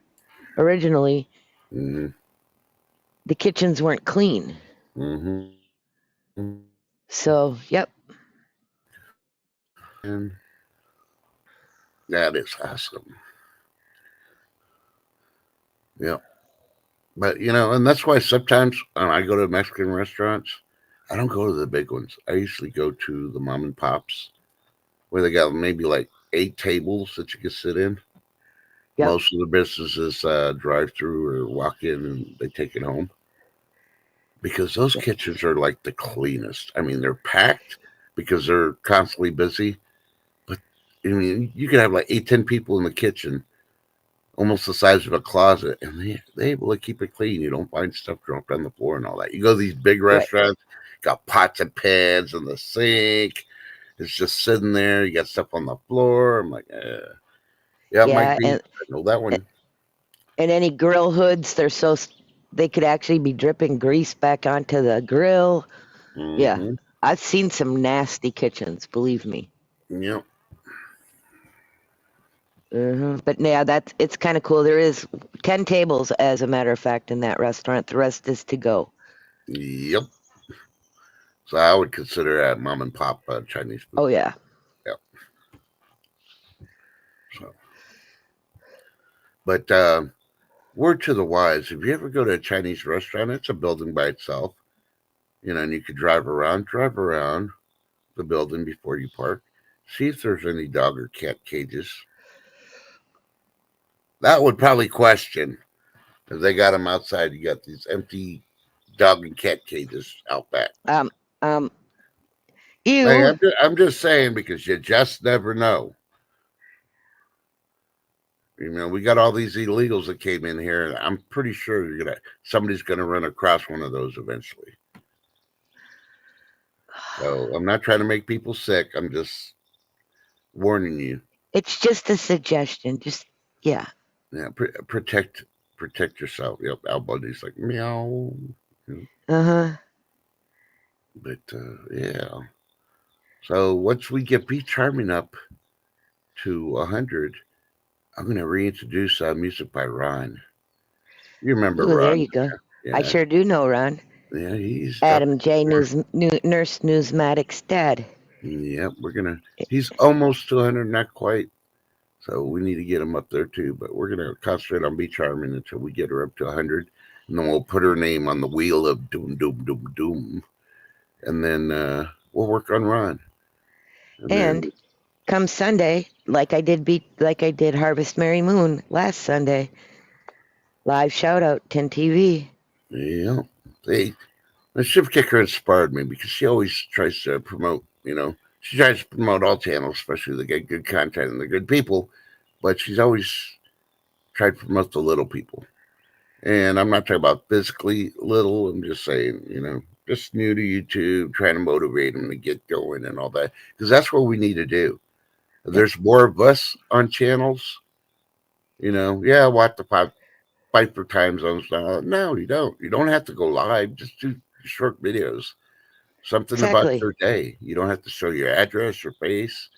originally, Mm-hmm, the kitchens weren't clean. mm-hmm. So, yep. And that is awesome. Yeah, but and that's why sometimes when I go to Mexican restaurants, I don't go to the big ones. I usually go to the mom and pops where they got maybe like 8 tables that you can sit in. Yep. Most of the businesses drive through or walk in and they take it home because those Yep. kitchens are like the cleanest. I mean, they're packed because they're constantly busy. But I mean, you could have like 8, 10 people in the kitchen, almost the size of a closet, and they able to keep it clean. You don't find stuff dropped on the floor and all that. You go to these big Right. restaurants, got pots and pans in the sink. It's just sitting there. You got stuff on the floor. I'm like, yeah, it might Yeah, be. I know that one. and any grill hoods, they could actually be dripping grease back onto the grill. Yeah, Mm-hmm. I've seen some nasty kitchens, believe me. Yep. But yeah, it's kind of cool. There is 10 tables, as a matter of fact, in that restaurant. The rest is to go. Yep. So I would consider that mom and pop Chinese food. Oh yeah. Yep. So, but word to the wise: if you ever go to a Chinese restaurant, it's a building by itself. And you could drive around the building before you park. See if there's any dog or cat cages. That would probably question if they got them outside. You got these empty dog and cat cages out back. Um. Um. Hey, You. I'm just saying because you just never know. We got all these illegals that came in here, and I'm pretty sure somebody's gonna run across one of those eventually. So I'm not trying to make people sick. I'm just warning you. It's just a suggestion. Just yeah. Yeah, protect protect yourself. Yep, Al Bundy's like meow. Uh-huh. But yeah. So once we get Beat Charming up to 100, I'm going to reintroduce music by Ron. You remember Ooh, there Ron? you go. I Yeah, sure do know Ron. yeah, he's up Adam J. there. Nurse Newsmatic's dad. Yep, we're gonna. He's almost to 100, not quite. So we need to get him up there too. But we're gonna concentrate on Beach Charming until we get her up to 100, and then we'll put her name on the wheel of doom, doom, doom, doom, and then we'll work on Ron. And And then come Sunday, like I did Harvest Merry Moon last Sunday, live shout out 10 TV. yeah, they the shift kicker inspired me because she always tries to promote. She tries to promote all channels, especially they get good content and the good people. But she's always tried to promote the little people. And I'm not talking about physically little. I'm just saying, just new to YouTube, trying to motivate them to get going and all that. Because that's what we need to do. If Yep, there's more of us on channels, yeah, watch the fight for time zones now. No, you don't. You don't have to go live. Just do short videos. Something about exactly. your day. You don't have to show your address, your face.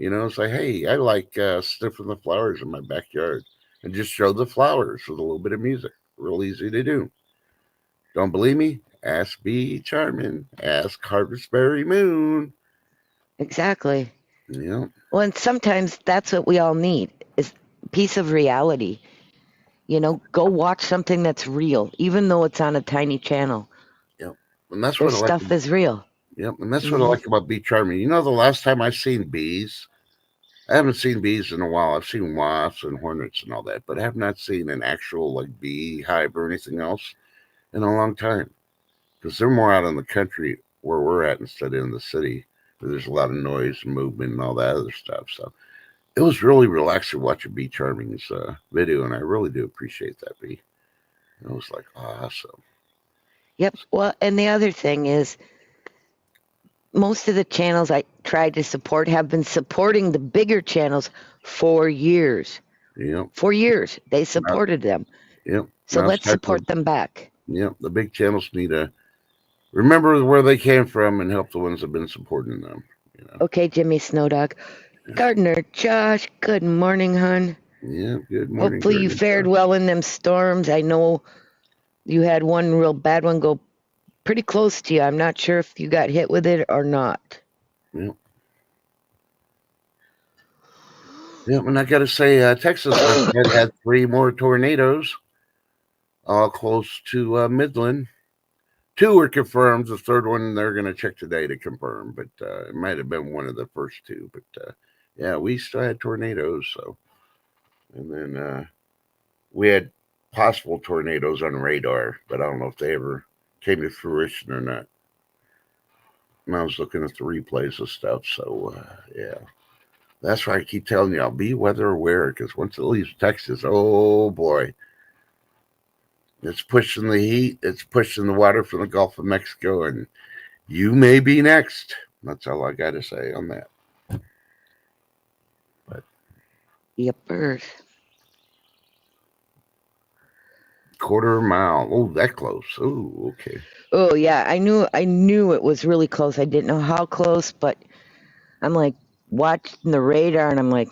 Say, hey, I like sniffing the flowers in my backyard. And just show the flowers with a little bit of music. Real easy to do. Don't believe me? Ask B. Charmin. Ask Harvestberry Moon. Exactly. Yep. Well, and sometimes that's what we all need is a piece of reality. Go watch something that's real, even though it's on a tiny channel. Yep. And that's Their what I like. stuff is real. Yep. And that's what I Hmm. like about B. Charmin. The last time I've seen bees, I haven't seen bees in a while. I've seen wasps and hornets and all that, but I have not seen an actual like bee hive or anything else in a long time. Because they're more out in the country where we're at instead of in the city, where there's a lot of noise and movement and all that other stuff. So it was really relaxing watching B Charming's video, and I really do appreciate that, B. It was like awesome. Yep. Well, and the other thing is, most of the channels I tried to support have been supporting the bigger channels for years. Yep. For years, they Now, supported them. yep. So Now it's let's time for support them back. yep. The big channels need to remember where they came from and help the ones that have been supporting them. Okay, Jimmy Snowdog. Gardner, Josh, good morning, hon. Yeah. Good morning, Hopefully you Gordon. fared well in them storms. I know you had one real bad one go pretty close to you. I'm not sure if you got hit with it or not. Yep. Yep. And I got to say, Texas had 3 more tornadoes, all close to Midland. 2 were confirmed. The third one they're going to check today to confirm, but it might have been one of the first 2. But yeah, we still had tornadoes. So, and then we had possible tornadoes on radar, but I don't know if they ever came to fruition or not. And I was looking at the replays of stuff. So yeah, that's why I keep telling you, I'll be weather aware because once it leaves Texas, oh boy. It's pushing the heat. It's pushing the water from the Gulf of Mexico, and you may be next. That's all I got to say on that. But Yepers. quarter mile. Oh, that close. Oh, okay. Oh yeah, I knew it was really close. I didn't know how close, but I'm like watching the radar and I'm like,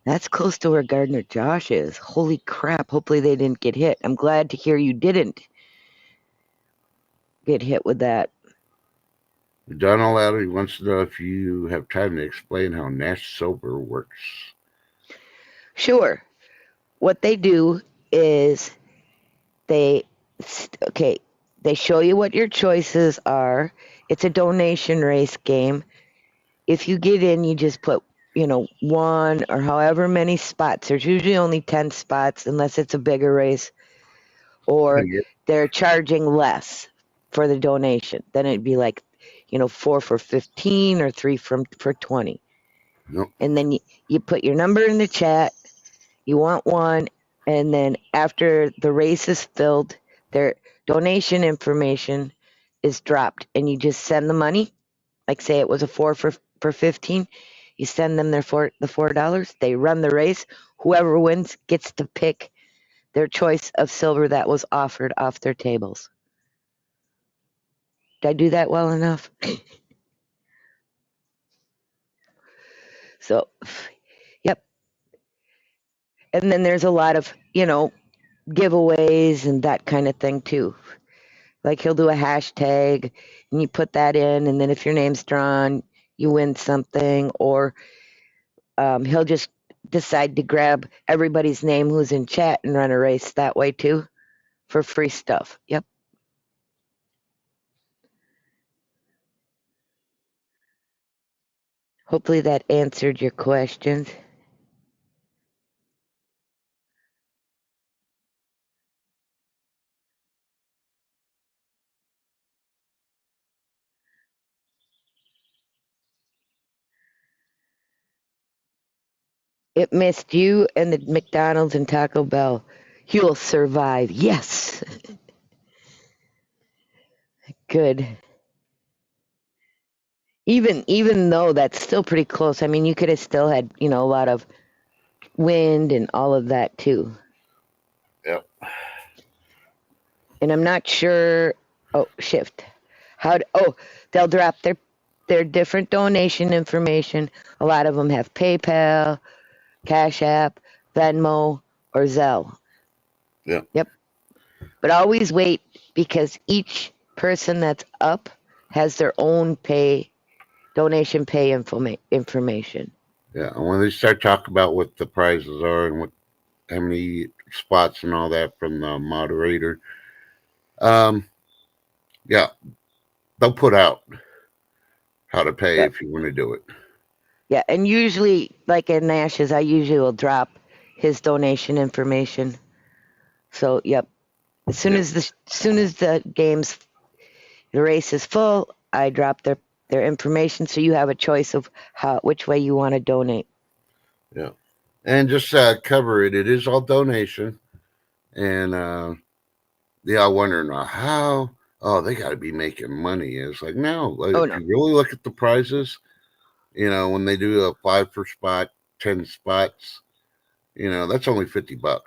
that's close to where Gardner Josh is. Holy crap. Hopefully they didn't get hit. I'm glad to hear you didn't get hit with that. Donald Lowry wants to know if you have time to explain how Nash Silver works. Sure. What they do is they show you what your choices are. It's a donation race game. If you get in, you just put, one or however many spots. There's usually only 10 spots unless it's a bigger race, or they're charging less for the donation. Then it'd be like, 4 for 15 or 3 for 20. Nope. And then you put your number in the chat. You want one, and then after the race is filled, their donation information is dropped, and you just send the money. Like say it was a 4 for 15, you send them the $4. They run the race. Whoever wins gets to pick their choice of silver that was offered off their tables. Did I do that well enough? So, yep. And then there's a lot of, giveaways and that kind of thing too. Like he'll do a hashtag and you put that in, and then if your name's drawn, you win something. Or he'll just decide to grab everybody's name who's in chat and run a race that way too for free stuff. Yep. Hopefully that answered your questions. It missed you and the McDonald's and Taco Bell. You'll survive. Yes. Good. Even though that's still pretty close. I mean, you could have still had, a lot of wind and all of that too. Yep. And I'm not sure. Oh, shift. They'll drop their different donation information. A lot of them have PayPal, Cash App, Venmo, or Zelle. Yep. But always wait, because each person that's up has their own donation pay information. Yeah. And when they start talking about what the prizes are and how many spots and all that from the moderator, yeah, they'll put out how to pay if you want to do it. Yeah, and usually, like in Nash's, I usually will drop his donation information. So, yep. As soon as the race is full, I drop their information, so you have a choice of which way you want to donate. Yeah, and just cover it. It is all donation, and they all wondering how. Oh, they got to be making money. It's like no. Like, if you really look at the prizes, when they do a 5 per spot, 10 spots, that's only $50.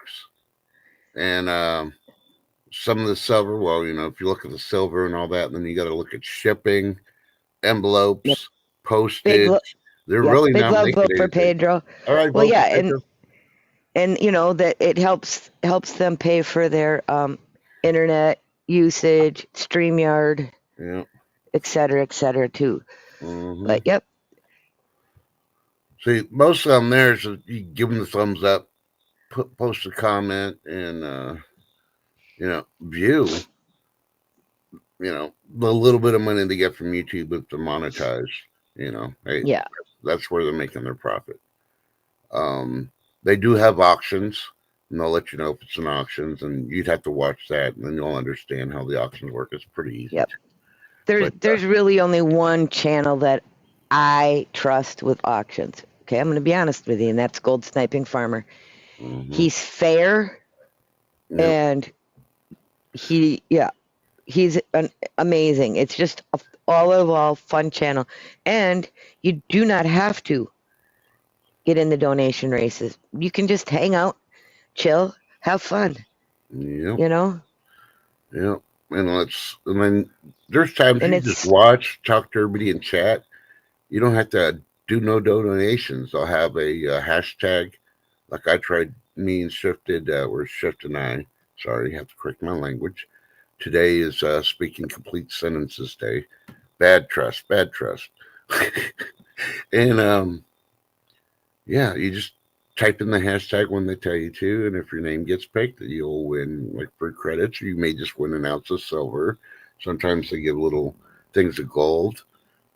And some of the silver, well, if you look at the silver and all that, then you got to look at shipping, envelopes, postage. They're really big not love making vote for anything. Pedro. All right, well, vote yeah, for Pedro. and that it helps them pay for their internet usage, StreamYard, et cetera too. Mm-hmm. But yep. See, most of them there is you give them the thumbs up, post a comment, and view. The little bit of money they get from YouTube if they're monetized. Hey, yeah, that's where they're making their profit. They do have auctions, and they'll let you know if it's an auctions, and you'd have to watch that, and then you'll understand how the auctions work. It's pretty easy. Yep. There's really only one channel that I trust with auctions. Okay, I'm going to be honest with you, and that's Gold Sniping Farmer. Mm-hmm. He's fair, and he's amazing. It's just all fun channel, and you do not have to get in the donation races. You can just hang out, chill, have fun. Yep. Yep. And then there's times you just watch, talk to everybody in chat. You don't have to do no donations. I'll have a hashtag, like I tried. Me and Shifted, we're Shift and I. Sorry, have to correct my language. Today is speaking complete sentences day. Bad trust. And yeah, you just type in the hashtag when they tell you to, and if your name gets picked, you'll win like free credits. You may just win an ounce of silver. Sometimes they give little things of gold.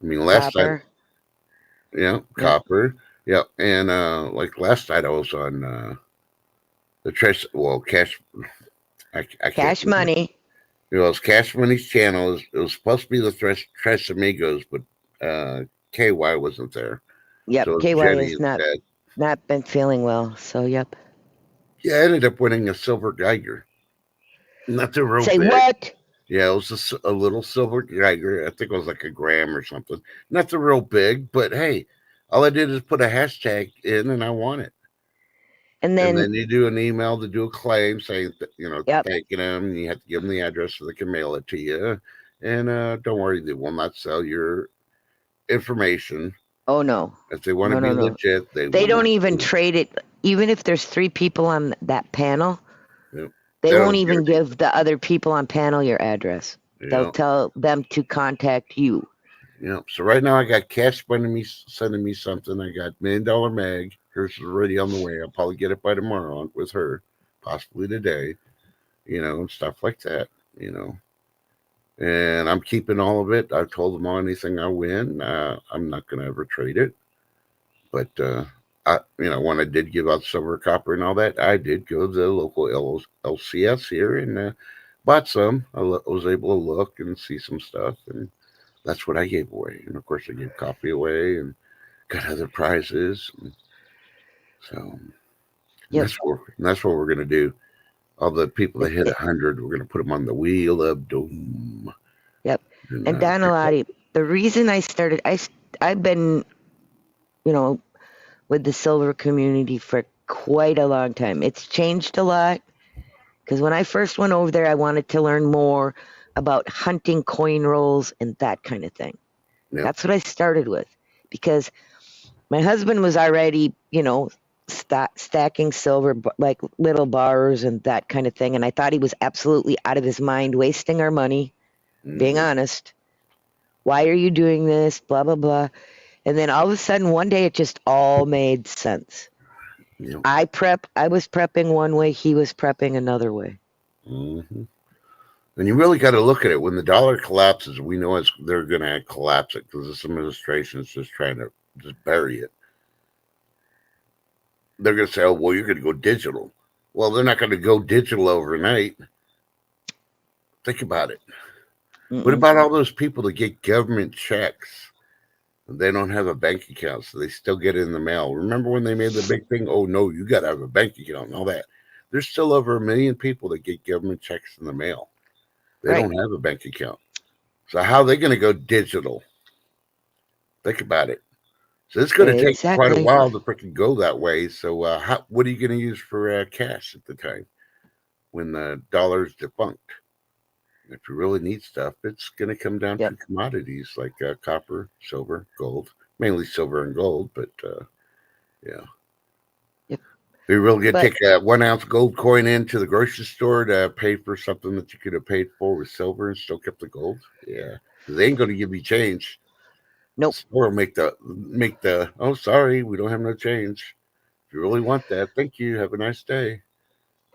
I mean, last copper. Night, copper. Yeah, and like last night I was on the cash. Cash Money. It was Cash Money's channel. It was supposed to be the Tres Amigos, but KY wasn't there. Yep, so KY Jenny has not been feeling well. So yep. Yeah, I ended up winning a silver Geiger. Not the real Say big. what? Yeah, it was a little silver Geiger. I think it was like a gram or something. Not the real big, but hey, all I did is put a hashtag in and I won it. And And then, then you do an email to do a claim saying, yep. thanking them. And you have to give them the address so they can mail it to you. And don't worry, they will not sell your information. Oh no, If they want to no, be no, no. legit, they They will don't not even do it. trade it. Even if there's 3 people on that panel, Yep. they They won't don't even guarantee. give the other people on panel your address. They'll Yep. tell them to contact you. Yep. So right now I got Cash sending me something. I got $1 Million Mag. Hers is already on the way. I'll probably get it by tomorrow with her, possibly today. And stuff like that. You know, and I'm keeping all of it. I told them all anything I win, I'm not going to ever trade it. But when I did give out silver, copper, and all that, I did go to the local LCS here and bought some. Was able to look and see some stuff, and that's what I gave away. And of course, I gave coffee away and got other prizes. And so Yep, that's what we're gonna do. All the people that hit 100, we're gonna put them on the wheel of doom. yep. And And Donalati, the reason I started, I've been, you know, with the silver community for quite a long time. It's changed a lot because when I first went over there, I wanted to learn more about hunting coin rolls and that kind of thing. yep, That's what I started with because my husband was already, stacking silver like little bars and that kind of thing. And I thought he was absolutely out of his mind, wasting our money, being mm-hmm, honest. Why are you doing this? Blah, blah, blah. And then all of a sudden, one day, it just all made sense. yep, I was prepping one way, he was prepping another way. mm-hmm. And you really got to look at it. When the dollar collapses, we know they're going to collapse it because this administration is just trying to just bury it. They're going to say, "Oh, well, you're going to go digital." Well, they're not going to go digital overnight. Think about it. What Mm-mm. about all those people that get government checks? They don't have a bank account, so they still get it in the mail. Remember when they made the big thing? Oh no, you got to have a bank account and all that. There's still over 1 million people that get government checks in the mail. They Right. don't have a bank account. So how are they going to go digital? Think about it. So it's going to take quite a Exactly. while to freaking go that way. So what are you going to use for cash at the time when the dollar's defunct? If you really need stuff, it's going to come down Yep. to commodities like copper, silver, gold, mainly silver and gold. But yeah, Yep. we really going to But take a 1 ounce gold coin into the grocery store to pay for something that you could have paid for with silver and still kept the gold. Yeah, they ain't going to give you change. nope. Or make the oh sorry, we don't have no change. If you really want that, thank you. Have a nice day.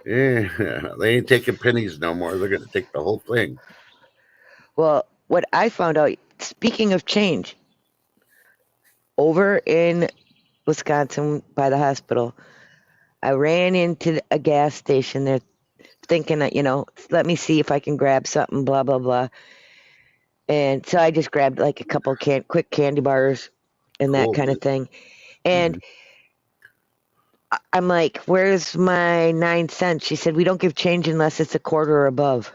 Yeah, they ain't taking pennies no more. They're gonna take the whole thing. Well, what I found out, speaking of change, over in Wisconsin by the hospital, I ran into a gas station there thinking that, let me see if I can grab something, blah, blah, blah. And so I just grabbed like a couple quick candy bars and that Cool. kind of thing. And Mhm. I'm like, where's my 9 cents? She said, we don't give change unless it's a quarter or above.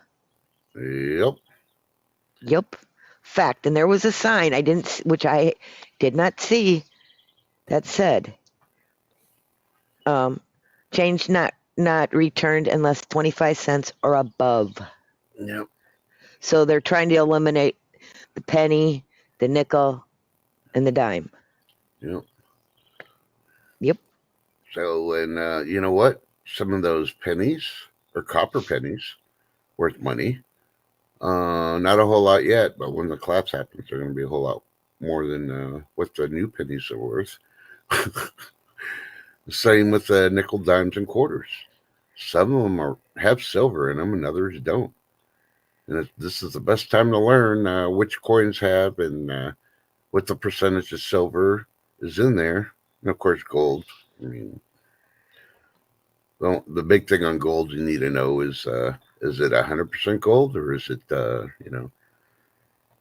Yep. Yep. Fact. And there was a sign which I did not see, that said, um, change not returned unless 25 cents or above. Yep. So they're trying to eliminate the penny, the nickel, and the dime. Yep. Yep. So, and you know what? Some of those pennies or copper pennies worth money. Not a whole lot yet, but when the collapse happens, they're going to be a whole lot more than what the new pennies are worth. Same with the nickel, dimes, and quarters. Some of them have silver in them, and others don't. And this is the best time to learn which coins have and what the percentage of silver is in there. And of course, gold. I mean, well, the big thing on gold you need to know is it 100% gold or is it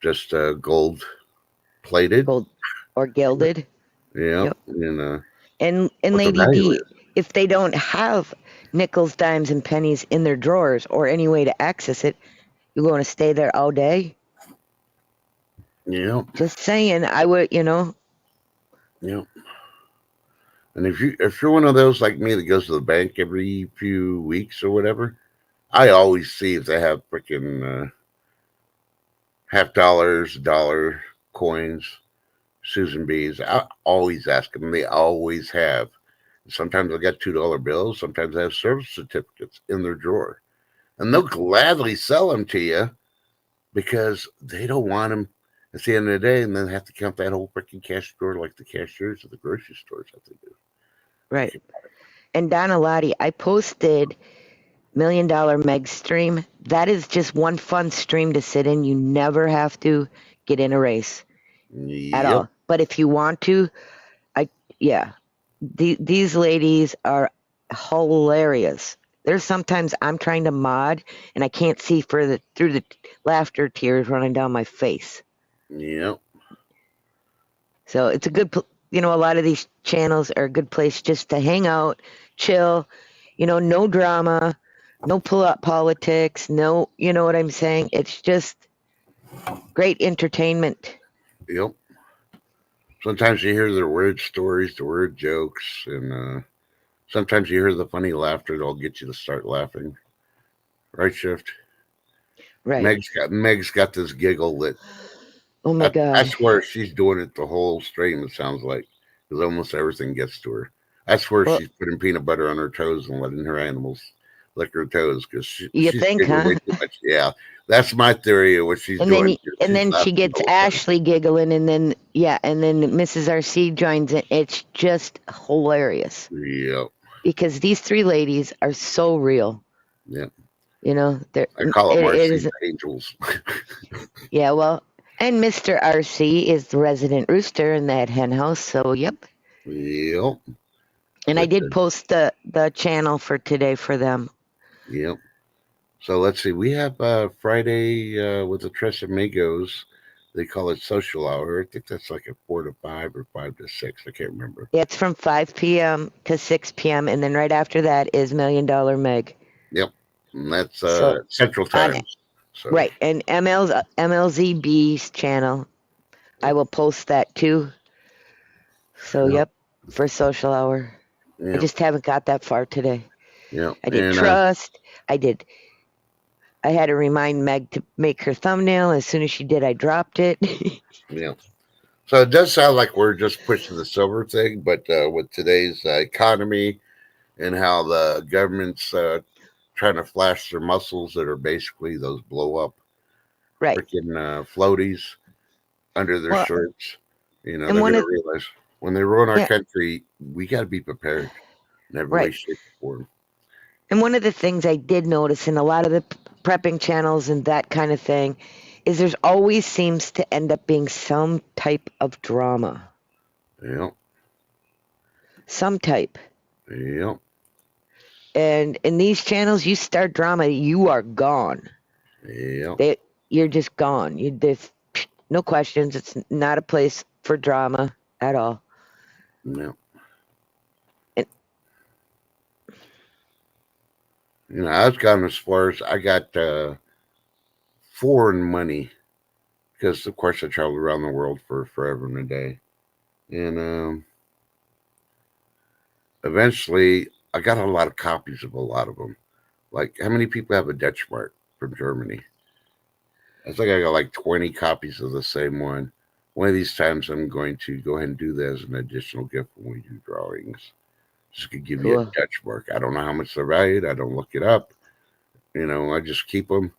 just gold plated? Gold or gilded. Yeah, Yep. and And what the Lady value D, is. if they don't have nickels, dimes, and pennies in their drawers or any way to access it, you're going to stay there all day? Yeah, Just saying, I would, yeah. And if you're one of those like me that goes to the bank every few weeks or whatever, I always see if they have freaking half dollars, dollar coins, Susan B's. I always ask them. They always have. Sometimes I got $2 bills. Sometimes I have service certificates in their drawer, and they'll gladly sell them to you because they don't want them at the end of the day, and then have to count that whole freaking cash drawer like the cashiers at the grocery stores have to do. Right. And Donna Lottie, I posted Million Dollar Meg stream. That is just one fun stream to sit in. You never have to get in a race at Yep. all. But if you want to, yeah, these ladies are hilarious. There's sometimes I'm trying to mod and I can't see through the laughter tears running down my face. Yep. So it's a good, a lot of these channels are a good place just to hang out, chill, no drama, no politics, no, you know what I'm saying? It's just great entertainment. Yep. Sometimes you hear their weird stories, the weird jokes, and sometimes you hear the funny laughter that'll get you to start laughing. Right, Shift? Right. Meg's got this giggle that Oh my I God. swear she's doing it the whole stream. It sounds like because almost everything gets to her. I swear Well, she's putting peanut butter on her toes and letting her animals lick her toes because you she's think, giggling huh? way too much. Yeah, that's my theory of what she's And doing. and She's then she laughing the gets whole time. Ashley giggling, and then Mrs. RC joins in. It's just hilarious Yep. because these three ladies are so real. Yep. They're I call them it RC is angels. yeah. Well, and Mr. RC is the resident rooster in that hen house. So yep. Yep. And I But did post the channel for today for them. yep. So let's see. We have Friday with the Tres Amigos. They call it social hour. I think that's like a 4 to 5 or 5 to 6. I can't remember. Yeah, it's from 5 p.m. to 6 p.m. And then right after that is Million Dollar Meg. Yep. And that's So Central on Time. So right, and MLZB's channel, I will post that too. So yep, for social hour. I Yep. just haven't got that far today. Yep. I did And trust. I had to remind Meg to make her thumbnail. As soon as she did, I dropped it. yeah. So it does sound like we're just pushing the silver thing, but with today's economy and how the government's trying to flash their muscles that are basically those blow up Right. freaking floaties under their Well, shirts, they're and going one to of realize when they ruin our yeah, country, we got to be prepared in every way, right. shape, or form. And one of the things I did notice in a lot of the prepping channels and that kind of thing is there's always seems to end up being some type of drama. Yep. Some type. Yep. And in these channels, you start drama, you are gone. Yep. You're just gone. There's no questions. It's not a place for drama at all. Yep. And, I've gone as far as I got foreign money because, of course, I traveled around the world for forever and a day. And eventually, I got a lot of copies of a lot of them. Like, how many people have a Dutch mark from Germany? I think I got like 20 copies of the same one. One of these times, I'm going to go ahead and do that as an additional gift when we do drawings. Just to give you a cool. Dutch mark. I don't know how much they're valued. I don't look it up. I just keep them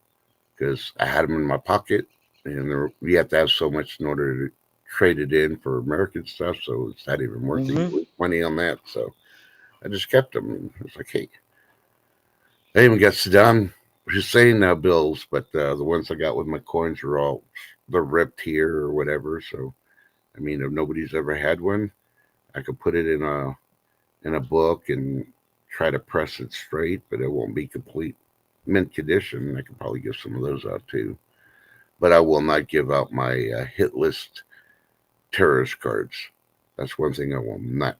because I had them in my pocket, and we have to have so much in order to trade it in for American stuff. So it's not even worth it. You lose money on that. So I just kept them. It's like, hey, I even got Saddam Hussein bills, but the ones I got with my coins are they're ripped here or whatever. So I mean, if nobody's ever had one, I could put it in a book and try to press it straight, but it won't be complete mint condition. I could probably give some of those out too, but I will not give out my hit list terrorist cards. That's one thing I will not.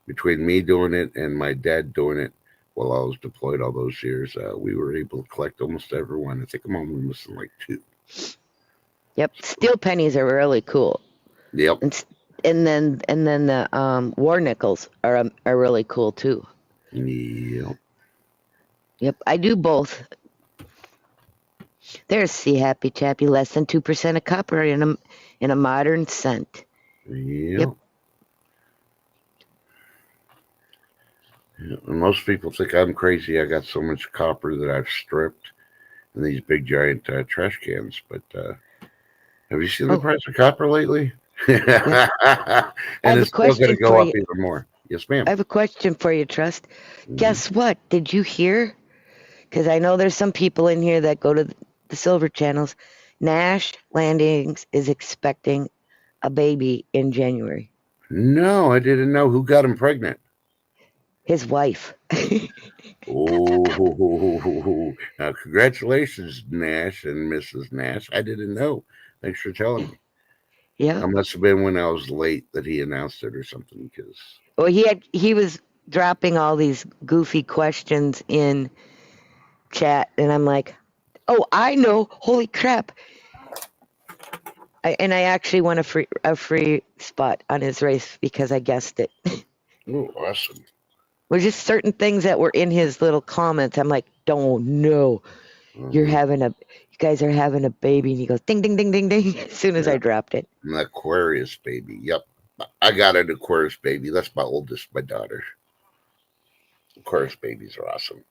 Between me doing it and my dad doing it while I was deployed all those years, we were able to collect almost everyone. I think I'm only missing like 2. Yep. Steel pennies are really cool. Yep. and then the war nickels are really cool too. Yep. Yep, I do both. There's Sea Happy Chappy, less than 2% of copper in a modern scent. Yep. Yep. Yeah. And most people think I'm crazy. I got so much copper that I've stripped in these big giant trash cans. But have you seen the Oh, price of copper lately? yep. I And have a it's still going to question go for up you. even more. Yes, I ma'am. have a question for you, Trust. Mhm. Guess what? Did you hear? Because I know there's some people in here that go to the silver channels. Nash Landings is expecting a baby in January. No, I didn't know who got him pregnant. His wife. Oh, now congratulations, Nash and Mrs. Nash. I didn't know. Thanks for telling me. Yeah. I must have been when I was late that he announced it or something. Because Well, he was dropping all these goofy questions in chat, and I'm like, oh, I know. Holy crap! And I actually won a free spot on his race because I guessed it. oh, awesome. Were just certain things that were in his little comments. I'm like, don't know. Uh-huh. You guys are having a baby, and he goes ding ding ding ding ding as soon as Yeah, I dropped it. an Aquarius baby. Yep, I got an Aquarius baby. That's my oldest, my daughter. Aquarius babies are awesome.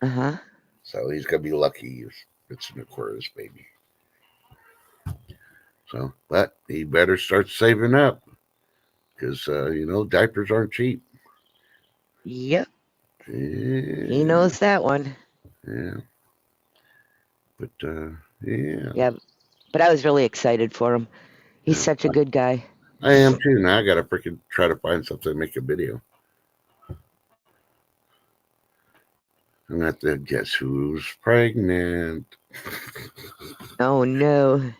Uh huh. So he's gonna be lucky if it's an Aquarius baby. So, but he better start saving up because diapers aren't cheap. Yep. He Yeah, knows that one. yeah, but yeah, Yeah. But I was really excited for him. He's yeah. such a good guy. I am too. Now I gotta freaking try to find something to make a video. I'm gonna have to guess who's pregnant. Oh no.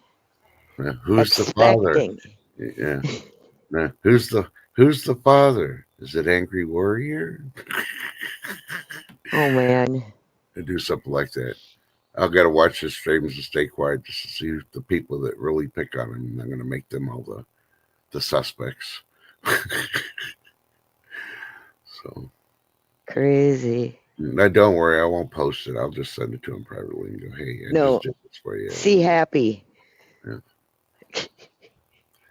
Who's the father? Expecting. Yeah. Who's the father? Is it Angry Warrior? Oh man. I do something like that. I've got to watch the streams and stay quiet just to see the people that really pick on him. And I'm going to make them all the suspects. So, Crazy. now don't worry, I won't post it. I'll just send it to him privately and go, "Hey, I just No. did this for you." See happy. Yeah,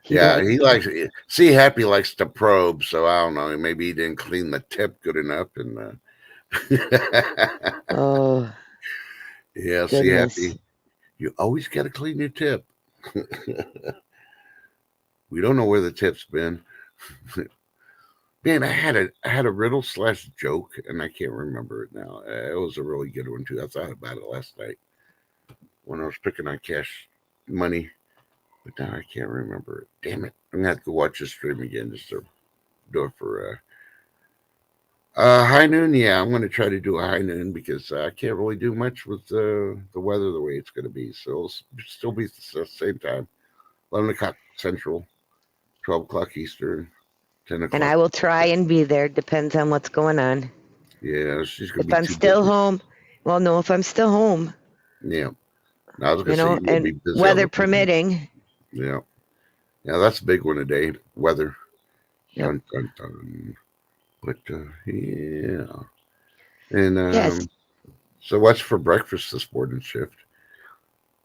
He yeah. likes He that. likes. See, Happy likes to probe, so I don't know. Maybe he didn't clean the tip good enough, and Oh yeah. See, goodness. Happy, you always got to clean your tip. We don't know where the tip's been. Man, I had a riddle slash joke, and I can't remember it now. It was a really good one too. I thought about it last night when I was picking on cash money, but now I can't remember it. Damn it! I'm gonna have to go watch the stream again just to do it for high noon. Yeah, I'm gonna try to do a high noon because I can't really do much with the weather the way it's gonna be. So it'll still be the same time, 11 o'clock Central, 12 o'clock Eastern, ten And o'clock. I will try and be there. Depends on what's going on. Yeah, she's gonna If be I'm too still busy. home, well, no, if I'm still home, Yeah. I was gonna say you're gonna and be busy on weather the weekend. permitting. Yeah, yeah, that's a big one today. Weather, Yep. dun dun dun. But yeah, and Yes. so what's for breakfast this morning shift?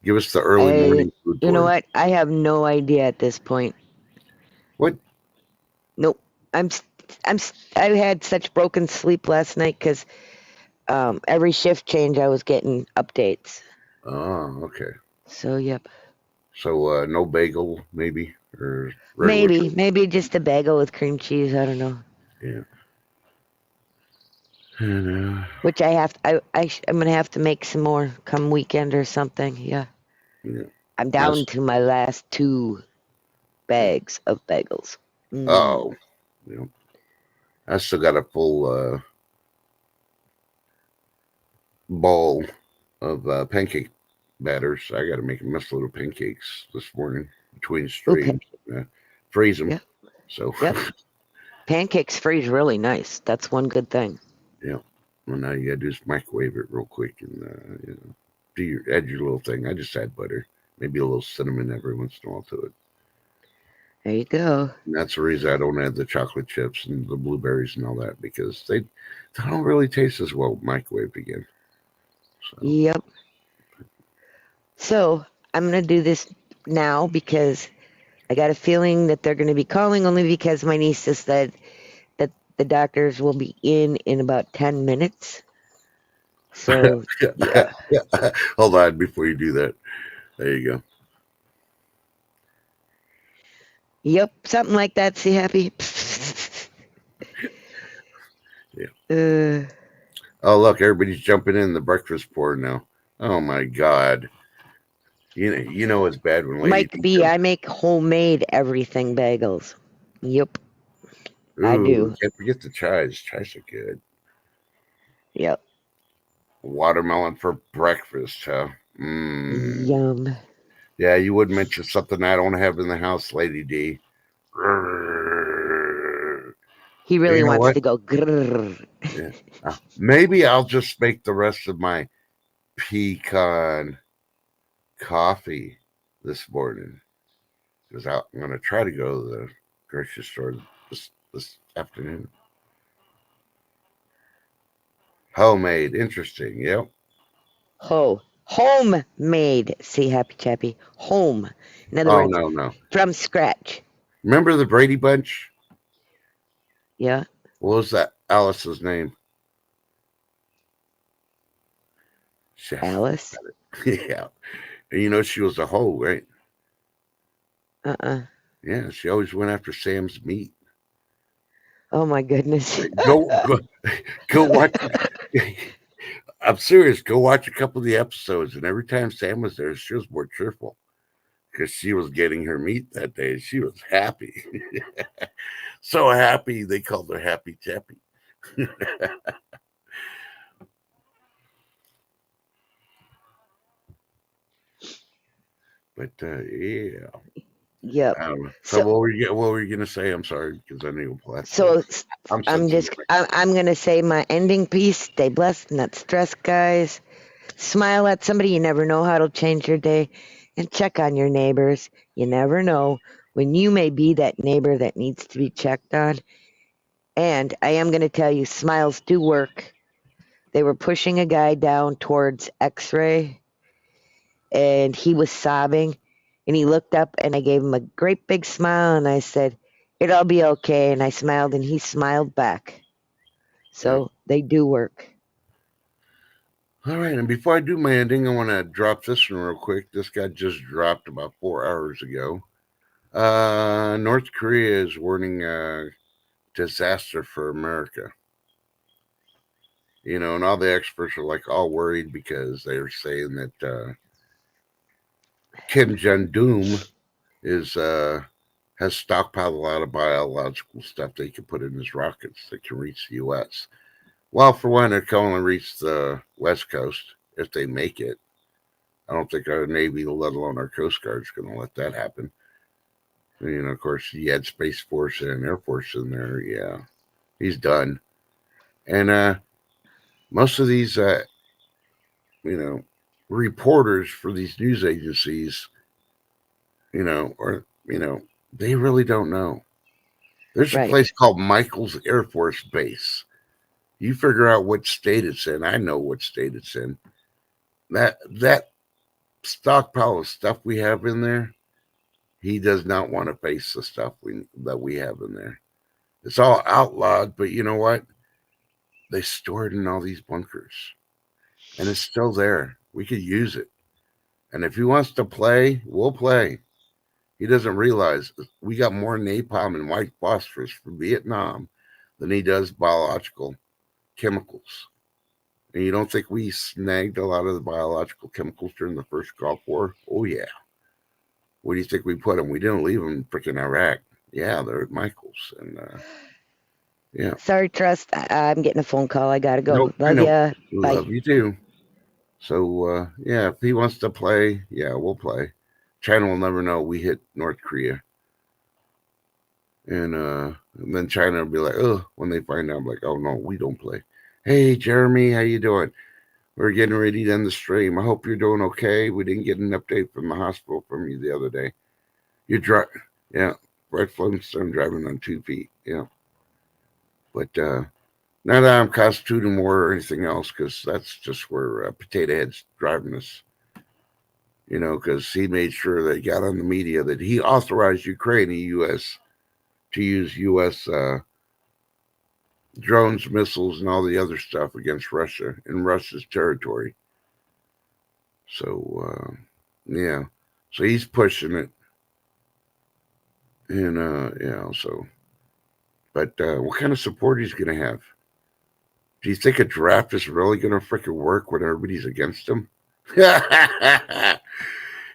Give us the early I. morning food You know porn. what? I have no idea at this point. What? Nope. I'm. I had such broken sleep last night because every shift change I was getting updates. Oh, okay. So yep. So no bagel, maybe, or regular toast. Maybe just a bagel with cream cheese. I don't know. Yeah. And, Which I have. I'm gonna have to make some more come weekend or something. Yeah. yeah. I'm That's down to my last 2 bags of bagels. Mm. oh, yeah. I still got a full bowl of pancake batter, so I got to make a mess load of pancakes this morning between Okay. streams. Freeze them. Yep. So, Yep. Pancakes freeze really nice. That's one good thing. yeah. Well, now you got to do is microwave it real quick and add your little thing. I just add butter, maybe a little cinnamon every once in a while to it. There you go. And that's the reason I don't add the chocolate chips and the blueberries and all that because they don't really taste as well microwaved again. So Yep. So I'm gonna do this now because I got a feeling that they're gonna be calling only because my niece just said that the doctors will be in about 10 minutes. So yeah. hold on before you do that. There you go. Yep, something like that. See happy. Yeah. uh, Oh look, everybody's jumping in the breakfast pour now. Oh my god. You know it's bad when Lady Mike D B, jumps. I make homemade everything bagels. Yep, I Ooh, do. can't forget the chives. Chives are good. Yep. Watermelon for breakfast, huh? Mmm. Yum. Yeah, you would mention something I don't have in the house, Lady D. He You really know wants what? to go grrr. Yeah. Maybe I'll just make the rest of my pecan coffee this morning because I'm going to try to go to the grocery store this afternoon. Homemade, interesting. Yep. Homemade. See happy chappy. Home. In other Oh words, no, no. from scratch. Remember the Brady Bunch? Yeah. What was that Alice's name? Chef. Alice. Yeah. And you know she was a hoe, right? Uh-uh. Yeah, she always went after Sam's meat. Oh my goodness. Go go watch. I'm serious. Go watch a couple of the episodes, and every time Sam was there, she was more cheerful because she was getting her meat that day. She was happy, so happy they called her Happy Chappy. But yeah, Yep. I don't know. So So what were you gonna say? I'm sorry because I knew we'll have to. so I'm I'm sensing. just I'm gonna say my ending piece. Stay blessed, not stressed, guys. Smile at somebody. You never know how it'll change your day, and check on your neighbors. You never know when you may be that neighbor that needs to be checked on. And I am gonna tell you, smiles do work. They were pushing a guy down towards X-ray, and he was sobbing, and he looked up, and I gave him a great big smile, and I said, "It'll be okay." And I smiled, and he smiled back. Yeah. So they do work. All right, and before I do my ending, I want to drop this one real quick. This got just dropped about 4 hours ago. North Korea is warning disaster for America. And all the experts are like all worried because they're saying that Kim Jong Un is has stockpiled a lot of biological stuff they can put in his rockets that can reach the U.S. Well, for one, it can only reach the West Coast if they make it. I don't think our Navy, let alone our Coast Guard, is going to let that happen. Of course, he had Space Force and Air Force in there. Yeah, he's done. And most of these, you know, reporters for these news agencies, or they really don't know. There's a Right. place called Michael's Air Force Base. You figure out what state it's in. I know what state it's in. That stockpile of stuff we have in there, he does not want to face the stuff that we have in there. It's all outlawed, but you know what? They store it in all these bunkers, and it's still there. We could use it, and if he wants to play, we'll play. He doesn't realize we got more napalm and white phosphorus from Vietnam than he does biological chemicals. And you don't think we snagged a lot of the biological chemicals during the first Gulf War? Oh yeah. Where do you think we put them? We didn't leave them in freaking Iraq. Yeah, they're at Michael's, and yeah. Sorry, Trust. I'm getting a phone call. I gotta go. Nope, I Love know. ya. Bye. Love you too. So yeah, if he wants to play, yeah, we'll play. China will never know we hit North Korea, and then China will be like, oh, when they find out, like, oh no, we don't play. Hey, Jeremy, how you doing? We're getting ready to end the stream. I hope you're doing okay. We didn't get an update from the hospital from you the other day. You dry, yeah. Fred Flintstone driving on 2 feet. Yeah. But not that I'm constituting war or anything else, because that's just where Potato Head's driving us. Because he made sure they got on the media that he authorized Ukraine and U.S. to use U.S. Drones, missiles, and all the other stuff against Russia in Russia's territory. So, yeah. So he's pushing it. And, so. But what kind of support he's going to have? Do you think a draft is really going to freaking work when everybody's against him?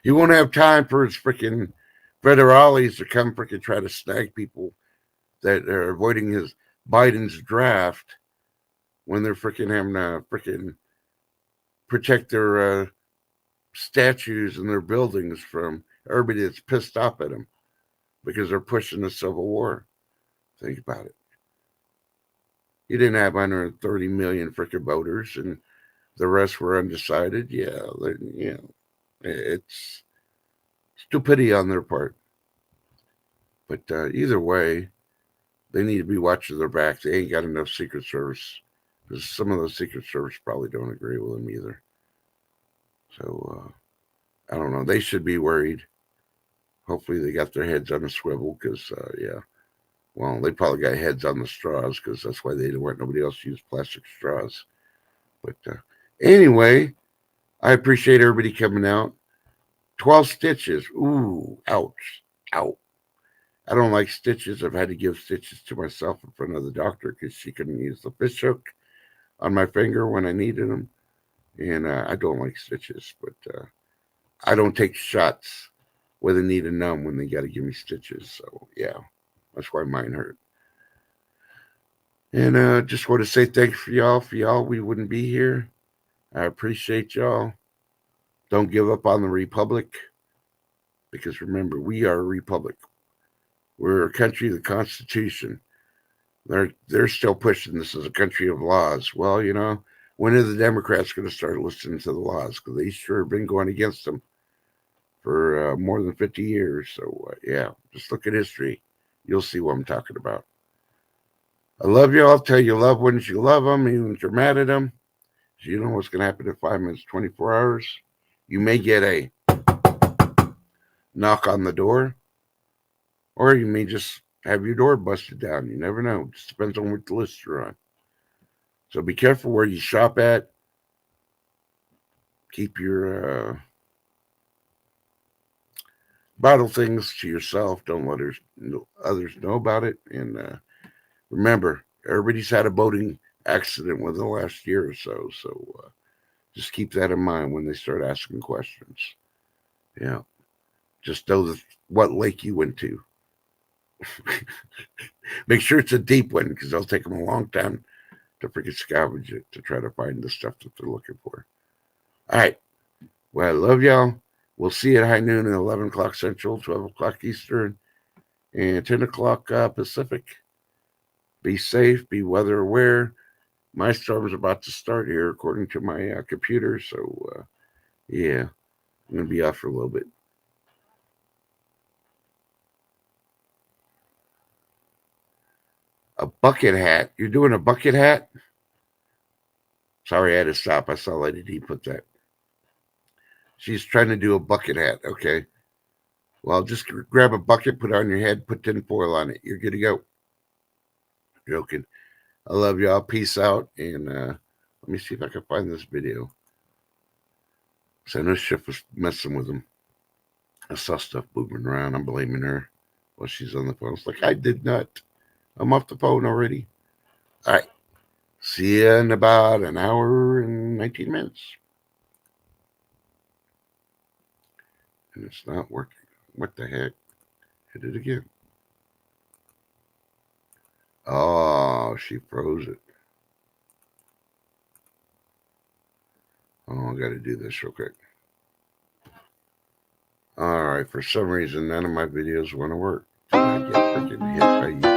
He won't have time for his freaking federales to come freaking try to snag people that are avoiding his Biden's draft when they're freaking having to freaking protect their statues and their buildings from everybody that's pissed off at him because they're pushing the Civil War. Think about it. He didn't have 130 million freaking voters, and the rest were undecided. Yeah, it's stupidity on their part. But either way, they need to be watching their back. They ain't got enough Secret Service, because some of those Secret Service probably don't agree with them either. So I don't know. They should be worried. Hopefully they got their heads on a swivel, because well, they probably got heads on the straws, because that's why they didn't want nobody else to use plastic straws. But anyway, I appreciate everybody coming out. 12 stitches. Ooh, ouch. Ow. I don't like stitches. I've had to give stitches to myself in front of the doctor because she couldn't use the fish hook on my finger when I needed them. And I don't like stitches, but I don't take shots with a needle numb when they got to give me stitches. So, yeah, that's why mine hurt. And just want to say thanks for y'all. For y'all, we wouldn't be here. I appreciate y'all. Don't give up on the Republic, because remember, we are a republic. We're a country of the Constitution. They're still pushing this as a country of laws. Well, when are the Democrats going to start listening to the laws? Because they sure have been going against them for more than 50 years. So, yeah, just look at history. You'll see what I'm talking about. I love you all. Tell your loved ones you love them, even if you're mad at them. You know what's going to happen in 5 minutes, 24 hours. You may get a knock on the door, or you may just have your door busted down. You never know. It just depends on what list you're on. So be careful where you shop at. Keep your bottle things to yourself. Don't let others know about it. And remember, everybody's had a boating accident within the last year or so. So just keep that in mind when they start asking questions. Yeah. Just know what lake you went to. Make sure it's a deep one, because it'll take them a long time to freaking scavenge it to try to find the stuff that they're looking for. All right. Well, I love y'all. We'll see you at high noon at 11 o'clock Central, 12 o'clock Eastern, and 10 o'clock Pacific. Be safe. Be weather aware. My storm's about to start here, according to my computer. So, yeah, I'm going to be off for a little bit. A bucket hat. You're doing a bucket hat? Sorry, I had to stop. I saw Lady D put that. She's trying to do a bucket hat. Okay. Well, just grab a bucket, put it on your head, put tin foil on it. You're good to go. Joking. I love y'all. Peace out. And let me see if I can find this video. So I know Schiff was messing with him. I saw stuff moving around. I'm blaming her while she's on the phone. It's like, I did not. I'm off the phone already. All right. See you in about an hour and 19 minutes. And it's not working. What the heck? Hit it again. Oh, she froze it. Oh, I got to do this real quick. All right. For some reason, none of my videos want to work. I get freaking hit by